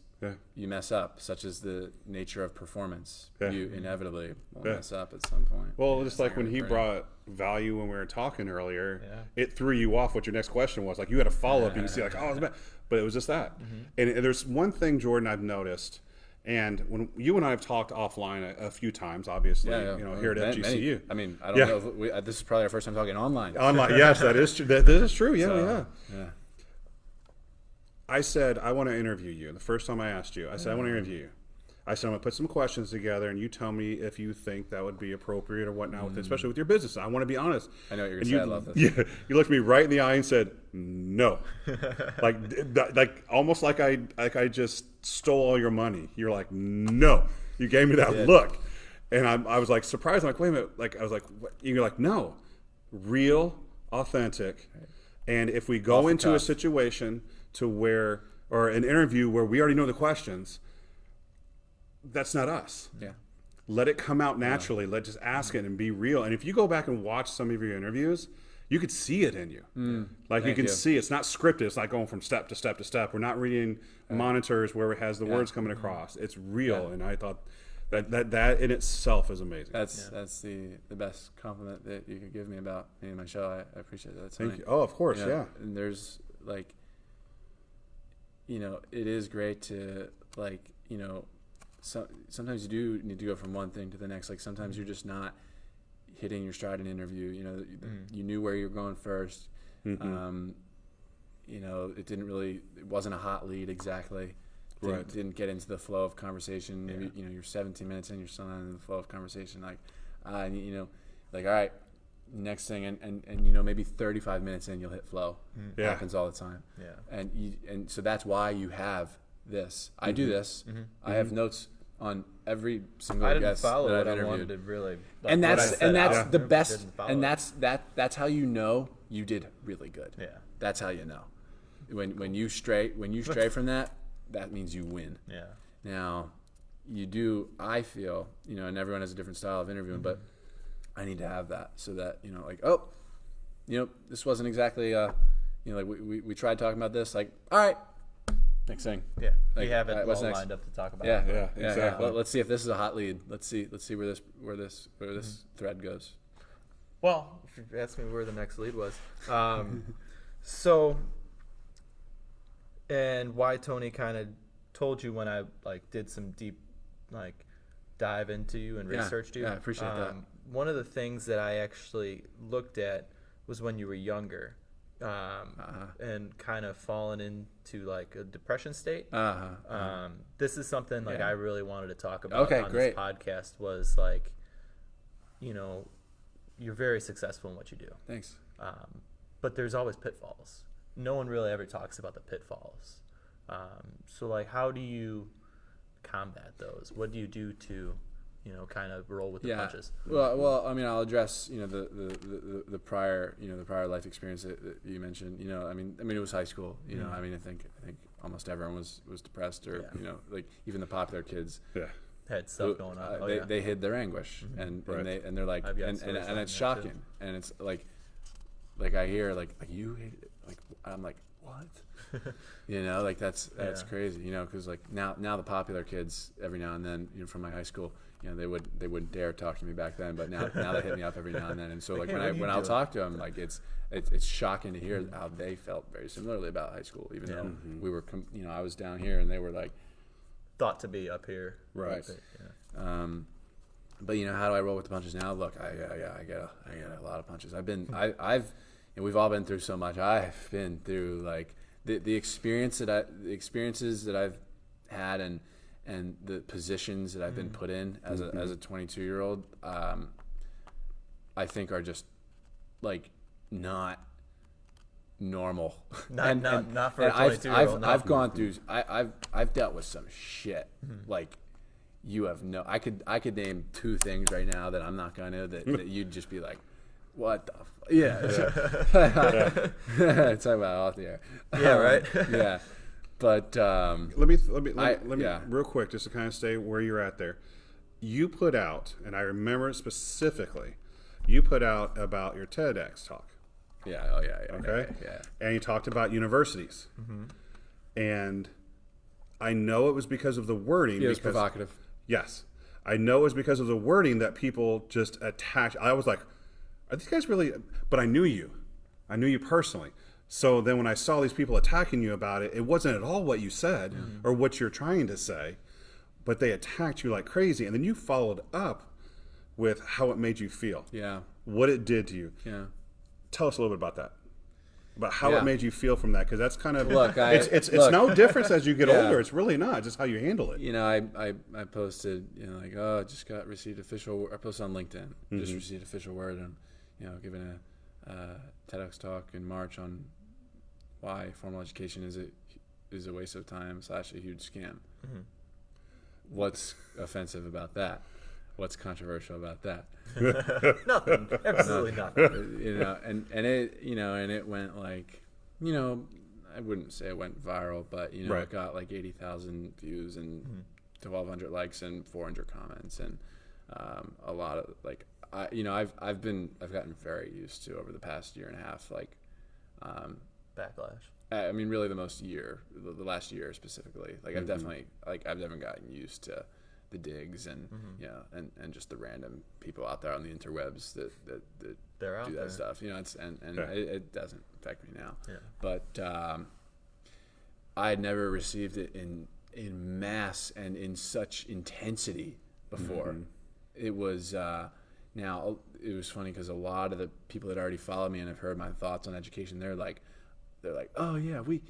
you mess up, such as the nature of performance. Yeah. You inevitably will mess up at some point. Well, just like when he brought value when we were talking earlier, it threw you off what your next question was. Like you had a follow-up, you can see like, oh, it's bad. But it was just that. Mm-hmm. And there's one thing, Jordan, I've noticed, and when you and I have talked offline a few times, obviously, here at FGCU. I mean, I don't know if this is probably our first time talking online. Online, yes, that is true. That is true. Yeah. I said I want to interview you. The first time I asked you, I said I want to interview you. I said I'm going to put some questions together, and you tell me if you think that would be appropriate or whatnot, especially with your business. I want to be honest. I know what you're going to say. I love this. Yeah, you looked me right in the eye and said no, like almost like I just stole all your money. You're like, no. You gave me that look, and I was like surprised. I'm like, wait a minute. Like I was like, what? You're like, no, real, authentic, and if we go into a situation to where or an interview where we already know the questions. That's not us. Yeah. Let it come out naturally. Let just ask it and be real. And if you go back and watch some of your interviews, you could see it in you. Like you can see it's not scripted. It's not going from step to step to step. We're not reading monitors where it has the words coming across. It's real. And I thought that in itself is amazing. That's the best compliment that you could give me about me and my show. I appreciate that. Thank you. Oh, of course. Yeah. And there's it is great to So sometimes you do need to go from one thing to the next. Like sometimes you're just not hitting your stride in an interview. You knew where you were going first. Mm-hmm. It wasn't a hot lead exactly. Didn't get into the flow of conversation. Maybe, you're 17 minutes in, you're still not in the flow of conversation. All right, next thing, and maybe 35 minutes in, you'll hit flow. It happens all the time. Yeah. And so that's why you have this. I do this. Mm-hmm. I have notes on every single I didn't guest follow that what I've I interviewed. wanted to really. And that's the best. Didn't follow And it. that's how you know you did really good. Yeah. That's how you know. When you stray from that, that means you win. Yeah. Now, you do. I feel, and everyone has a different style of interviewing, but I need to have that so that this wasn't exactly like we tried talking about this. Like, all right, next thing. Yeah. Like, We have it what's all next? lined up to talk about. Yeah, exactly. Let's see if this is a hot lead. Let's see where this thread goes. Well, if you ask me where the next lead was, so, and why Tony kind of told you when I did some deep dive into you and researched you. Yeah, I appreciate that. One of the things that I actually looked at was when you were younger, and kind of fallen into a depression state. This is something I really wanted to talk about on great. this podcast. Was you're very successful in what you do. Thanks. But there's always pitfalls. No one really ever talks about the pitfalls. So how do you combat those? What do you do to, kind of roll with the punches? Well, I mean, I'll address, the prior, the prior life experience that you mentioned. I mean, it was high school. I mean, I think almost everyone was depressed, or even the popular kids. Yeah. Had stuff going on. They hid their anguish, and they're like, and it's shocking, and it's like I hear like you hate it, I'm like, what? That's crazy, because now the popular kids every now and then, from my high school, they wouldn't dare talk to me back then, but now they hit me up every now and then, and so when I'll talk to them, it's shocking to hear how they felt very similarly about high school, even though we were I was down here and they were thought to be up here, right? But how do I roll with the punches now? Look, I get a lot of punches. We've all been through so much. I've been through the experiences that I've had and the positions that I've been put in as a 22-year-old. I think are just not normal. Not for a 22-year-old. I've gone through. I've dealt with some shit. You have no. I could name 2 things right now that I'm not gonna. That you'd just be like, what the. Talk about off the air. Yeah, right. Yeah, but let me real quick, just to kind of stay where you're at there. You put out, and I remember it specifically. You put out about your TEDx talk. Yeah. Oh yeah. Okay. Yeah. And you talked about universities, and I know it was because of the wording. It was provocative. Yes, I know it was because of the wording that people just attached. I was like, are these guys really? But I knew you personally. So then when I saw these people attacking you about it, it wasn't at all what you said or what you're trying to say, but they attacked you like crazy. And then you followed up with how it made you feel. Yeah. What it did to you. Yeah. Tell us a little bit about that. About how it made you feel from that, because that's kind of it's no difference as you get older. It's really not, just how you handle it. I posted just received official. I posted on LinkedIn. Just received official word and giving a TEDx talk in March on why formal education is a waste of time / a huge scam. What's offensive about that? What's controversial about that? Nothing. Absolutely nothing. And it went I wouldn't say it went viral, but it got 80,000 views and 1,200 likes and 400 comments and a lot of I've gotten very used to over the past year and a half backlash. I mean, really the last year specifically. I've definitely gotten used to the digs and and just the random people out there on the interwebs that They're out do that there. stuff. It doesn't affect me now. Yeah. But I had never received it in mass and in such intensity before. It was now it was funny because a lot of the people that already follow me and have heard my thoughts on education, they're like, oh yeah, we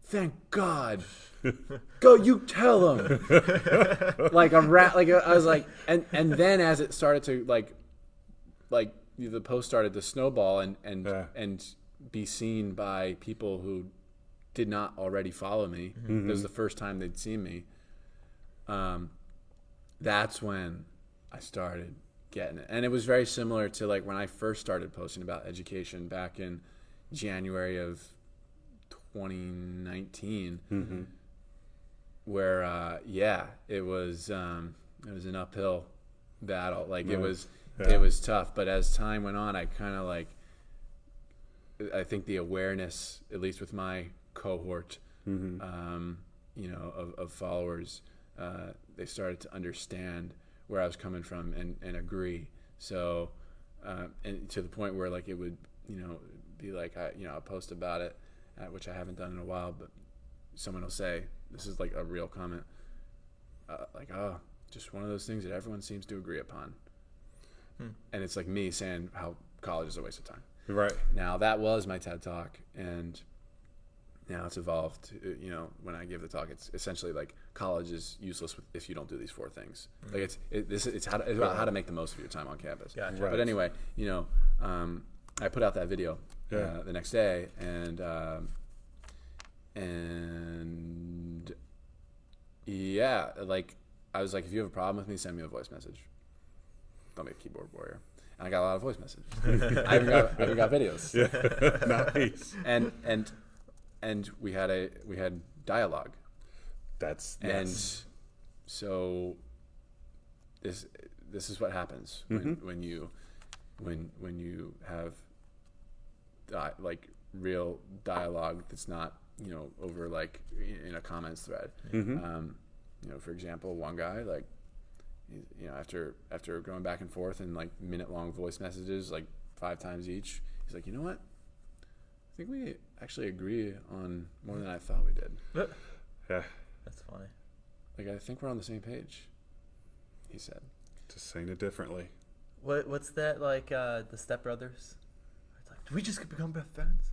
thank God. Go, you tell them. I was like, and then as it started to the post started to snowball and be seen by people who did not already follow me. It was the first time they'd seen me. that's when I started getting it. And it was very similar to like when I first started posting about education back in January of 2019, where it was an uphill battle. Like it was tough, but as time went on, I kind of like, I think the awareness, at least with my cohort, of followers, they started to understand where I was coming from and agree. So, and to the point where like it would, be like, I'll post about it, which I haven't done in a while, but someone will say, this is like a real comment, like, oh, just one of those things that everyone seems to agree upon. And it's like me saying how college is a waste of time. Right. Now that was my TED Talk, and now it's evolved. When I give the talk, it's essentially like college is useless if you don't do these 4 things. Like it's about how to make the most of your time on campus. Gotcha. Right. But anyway, I put out that video the next day, and like I was like, if you have a problem with me, send me a voice message. Don't be a keyboard warrior. And I got a lot of voice messages. I even got videos. Yeah. Nice. And we had dialogue. So this is what happens when you have like real dialogue that's not over like in a comments thread. For example, one guy like after going back and forth in like minute-long voice messages like 5 times each, he's like, you know what? I think we actually agree on more than I thought we did. Yeah. That's funny. Like, I think we're on the same page, he said. Just saying it differently. What's that like? The Step Brothers. It's like, do we just become best friends?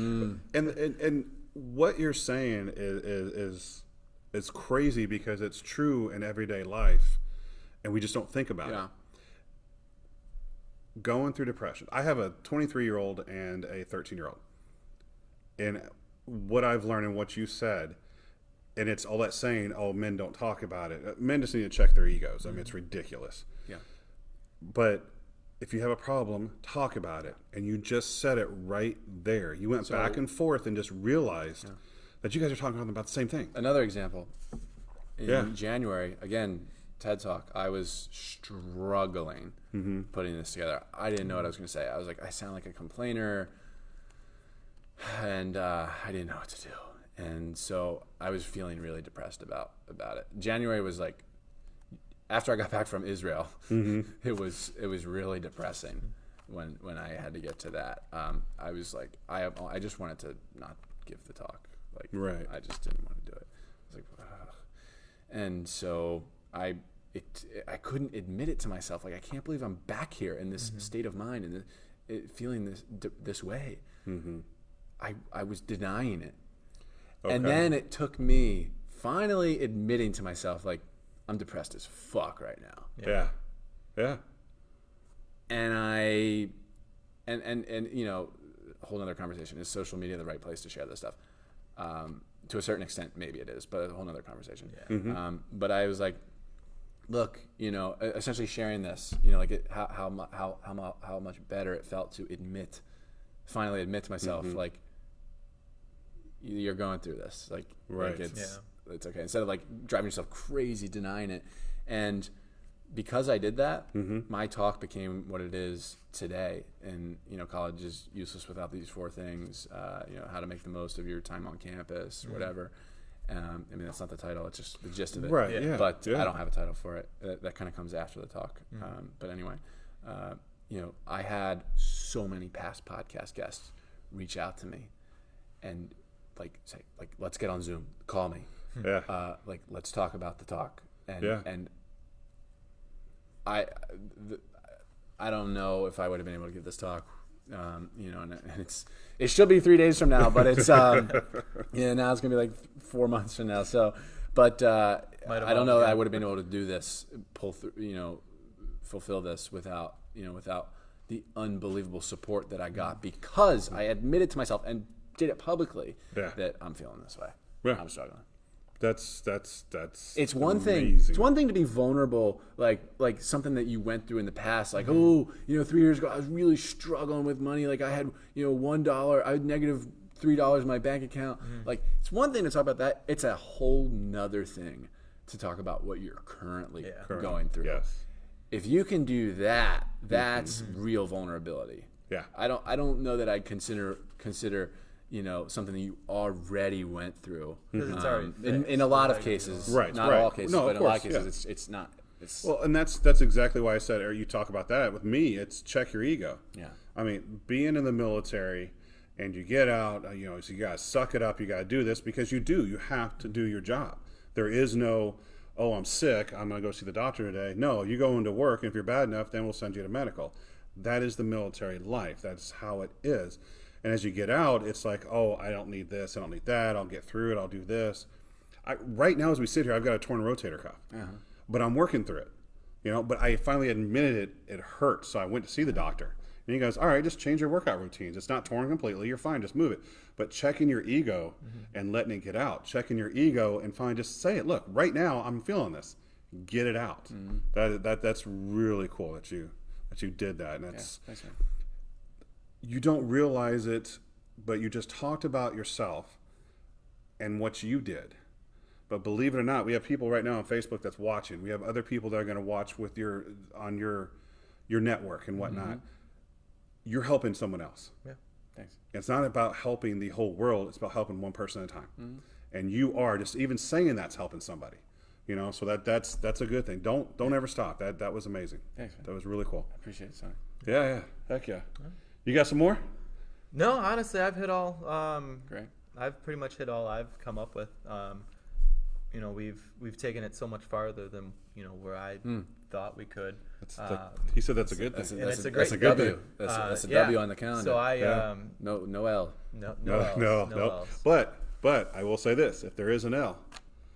And what you're saying is crazy because it's true in everyday life, and we just don't think about it. Going through depression. I have a 23-year-old and a 13-year-old. And what I've learned and what you said, and it's all that saying, oh, men don't talk about it. Men just need to check their egos. I mean, it's ridiculous. Yeah. But if you have a problem, talk about it. And you just said it right there. You went back and forth and just realized that you guys are talking about the same thing. Another example. In January, again, TED Talk, I was struggling putting this together. I didn't know what I was going to say. I was like, I sound like a complainer, and I didn't know what to do. And so I was feeling really depressed about it. January was like, after I got back from Israel, it was really depressing when I had to get to that. I was like, I just wanted to not give the talk. Like, right. I just didn't want to do it. I was like, ugh. And so I couldn't admit it to myself. Like, I can't believe I'm back here in this state of mind and feeling this way. I was denying it. Okay. And then it took me finally admitting to myself, like, I'm depressed as fuck right now. Yeah. And a whole nother conversation. Is social media the right place to share this stuff? To a certain extent, maybe it is, but a whole nother conversation. Yeah. But I was like, look, essentially sharing this, like how much better it felt to finally admit to myself, like, you're going through this, like, right. Like it's okay. Instead of like driving yourself crazy, denying it. And because I did that, my talk became what it is today. And, college is useless without these 4 things, how to make the most of your time on campus, whatever. I mean, that's not the title. It's just the gist of it. Right. Yeah. But I don't have a title for it. That kind of comes after the talk. But anyway, I had so many past podcast guests reach out to me and like say, like, let's get on Zoom, call me. Yeah. Like, let's talk about the talk. And and I don't know if I would have been able to give this talk, and it should be 3 days from now, but it's now it's gonna be like 4 months from now. So, but I don't know that I would have been able to do this, pull through, fulfill this without the unbelievable support that I got, because I admitted to myself and did it publicly that I'm feeling this way. Yeah. I'm struggling. That's It's one amazing. thing. It's one thing to be vulnerable, like something that you went through in the past. Like, oh, 3 years ago, I was really struggling with money. Like, I had $1, I had negative $3 in my bank account. Like, it's one thing to talk about that. It's a whole nother thing to talk about what you're currently going through. Yes. If you can do that, that's real vulnerability. Yeah. I don't know that I'd consider something that you already went through. It's already in a lot of cases, not all cases, No, but of in a lot of course, cases, it's not. Well, and that's exactly why I said, or you talk about that with me. It's check your ego. Yeah. I mean, being in the military, and you get out, so you gotta suck it up. You gotta do this because you do. You have to do your job. There is no, oh, I'm sick, I'm gonna go see the doctor today. No, you go into work, and if you're bad enough, then we'll send you to medical. That is the military life. That's how it is. And as you get out, it's like, oh, I don't need this, I don't need that. I'll get through it. I'll do this. Right now, as we sit here, I've got a torn rotator cuff, but I'm working through it. But I finally admitted it hurts, so I went to see the doctor. And he goes, all right, just change your workout routines. It's not torn completely. You're fine. Just move it. But checking your ego and letting it get out. Checking your ego and finally just say it. Look, right now I'm feeling this. Get it out. That's really cool that you did that. And that's, thanks, man. You don't realize it, but you just talked about yourself and what you did. But believe it or not, we have people right now on Facebook that's watching. We have other people that are going to watch with on your network and whatnot. You're helping someone else. Yeah, thanks. It's not about helping the whole world. It's about helping one person at a time. And you are just even saying that's helping somebody. So that's a good thing. Don't ever stop. That was amazing. Thanks, man. That was really cool. I appreciate it, son. Yeah. Heck yeah. You got some more? No, honestly, I've hit all. Great. I've pretty much hit all I've come up with. We've taken it so much farther than where I thought we could. He said that's a good thing. It's a great W. That's a W on the calendar. So I no L. No. But I will say this: if there is an L,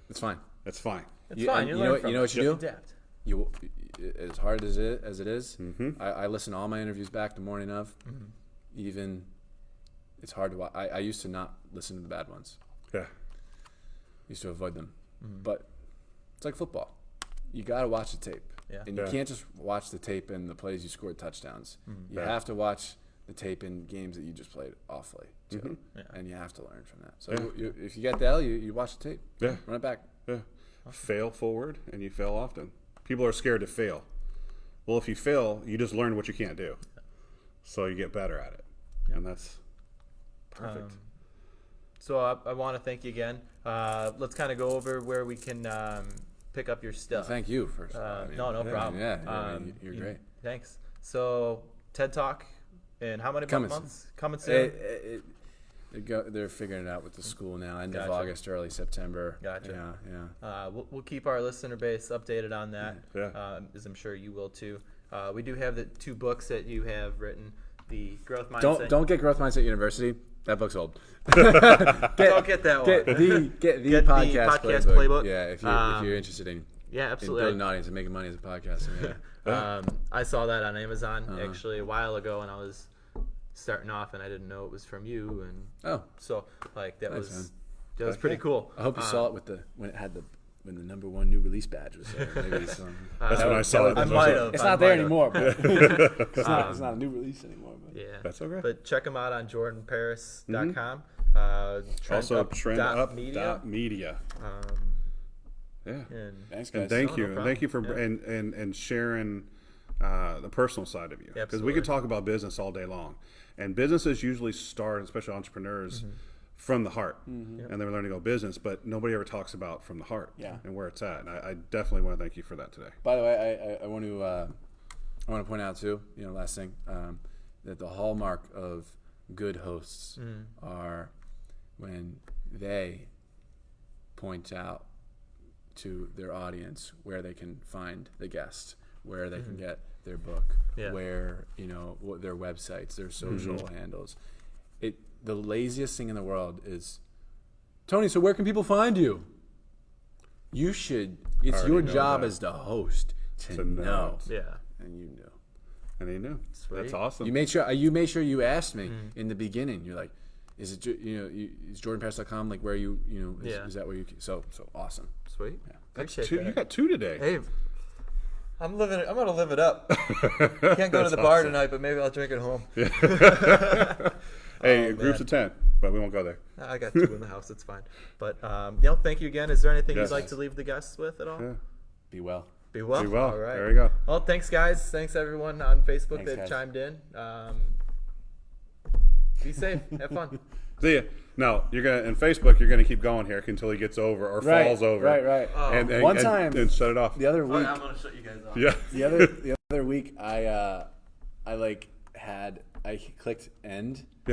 It's fine. it's fine. It's fine. You know what you do? Adapt. You, as hard as it is, I listen to all my interviews back the morning of. Even it's hard to watch. I used to not listen to the bad ones. Yeah. Used to avoid them. But it's like football. You got to watch the tape. Yeah. And you can't just watch the tape in the plays you scored touchdowns. You Yeah. have to watch the tape in games that you just played awfully too. And you have to learn from that. So if you get the L, you watch the tape. Yeah. Run it back. Yeah. Fail forward, and you fail often. People are scared to fail. Well, if you fail, you just learn what you can't do. So you get better at it. And that's perfect. So I want to thank you again. Let's kind of go over where we can pick up your stuff. Thank you first. No problem. Yeah, you're great. Thanks. So TED Talk in how many months? Coming soon. They're figuring it out with the school now. End of Gotcha. August, early September. Gotcha. Yeah. We'll keep our listener base updated on that, Yeah. as I'm sure you will too. We do have the 2 books that you have written. The Growth Mindset. Don't get Growth Mindset University. That book's old. Don't get that one. Get the Get podcast playbook. Yeah, if you're interested in absolutely. building an audience and making money as a podcaster. Yeah. I saw that on Amazon actually a while ago, and I was starting off, and I didn't know it was from you, and so like that was pretty cool. I hope you saw it when the #1 new release badge was there. Maybe That's when I saw it. I might have. It's not there anymore. But it's not a new release anymore. But. Yeah, that's okay. But check them out on jordanparis.com. Trendup.media. Yeah. Thanks, guys. And thank you. No And thank you for problem. and sharing the personal side of you. Because we could talk about business all day long. And businesses usually start, especially entrepreneurs, from the heart. And then we learn to go business, but nobody ever talks about from the heart and where it's at. And I definitely want to thank you for that today. By the way, I want to point out too, last thing, that the hallmark of good hosts are when they point out to their audience where they can find the guest, where they can get their book, where what their websites, their social handles. The laziest thing in the world is, Tony, so where can people find you? You should. It's your job as the host to know. Yeah. And you knew. And he knew. Sweet. That's awesome. You made sure you asked me in the beginning. You're like, Is it is jordanparis.com like where you is that where you so awesome. Sweet. Yeah. That's two. You got 2 today. Hey, I'm gonna live it up. Can't go to the bar tonight, but maybe I'll drink at home. Hey, groups of 10, but we won't go there. I got 2 in the house. It's fine. But thank you again. Is there anything you'd like to leave the guests with at all? Yeah. Be well. Be well. Be well. All right. There you go. Well, thanks guys. Thanks everyone on Facebook that guys. chimed in. Be safe. Have fun. See ya. No, you're gonna in Facebook. You're gonna keep going here until he gets over or falls over. Right. And One time and shut it off. the other week. I'm gonna shut you guys off. Yeah. The other week I clicked end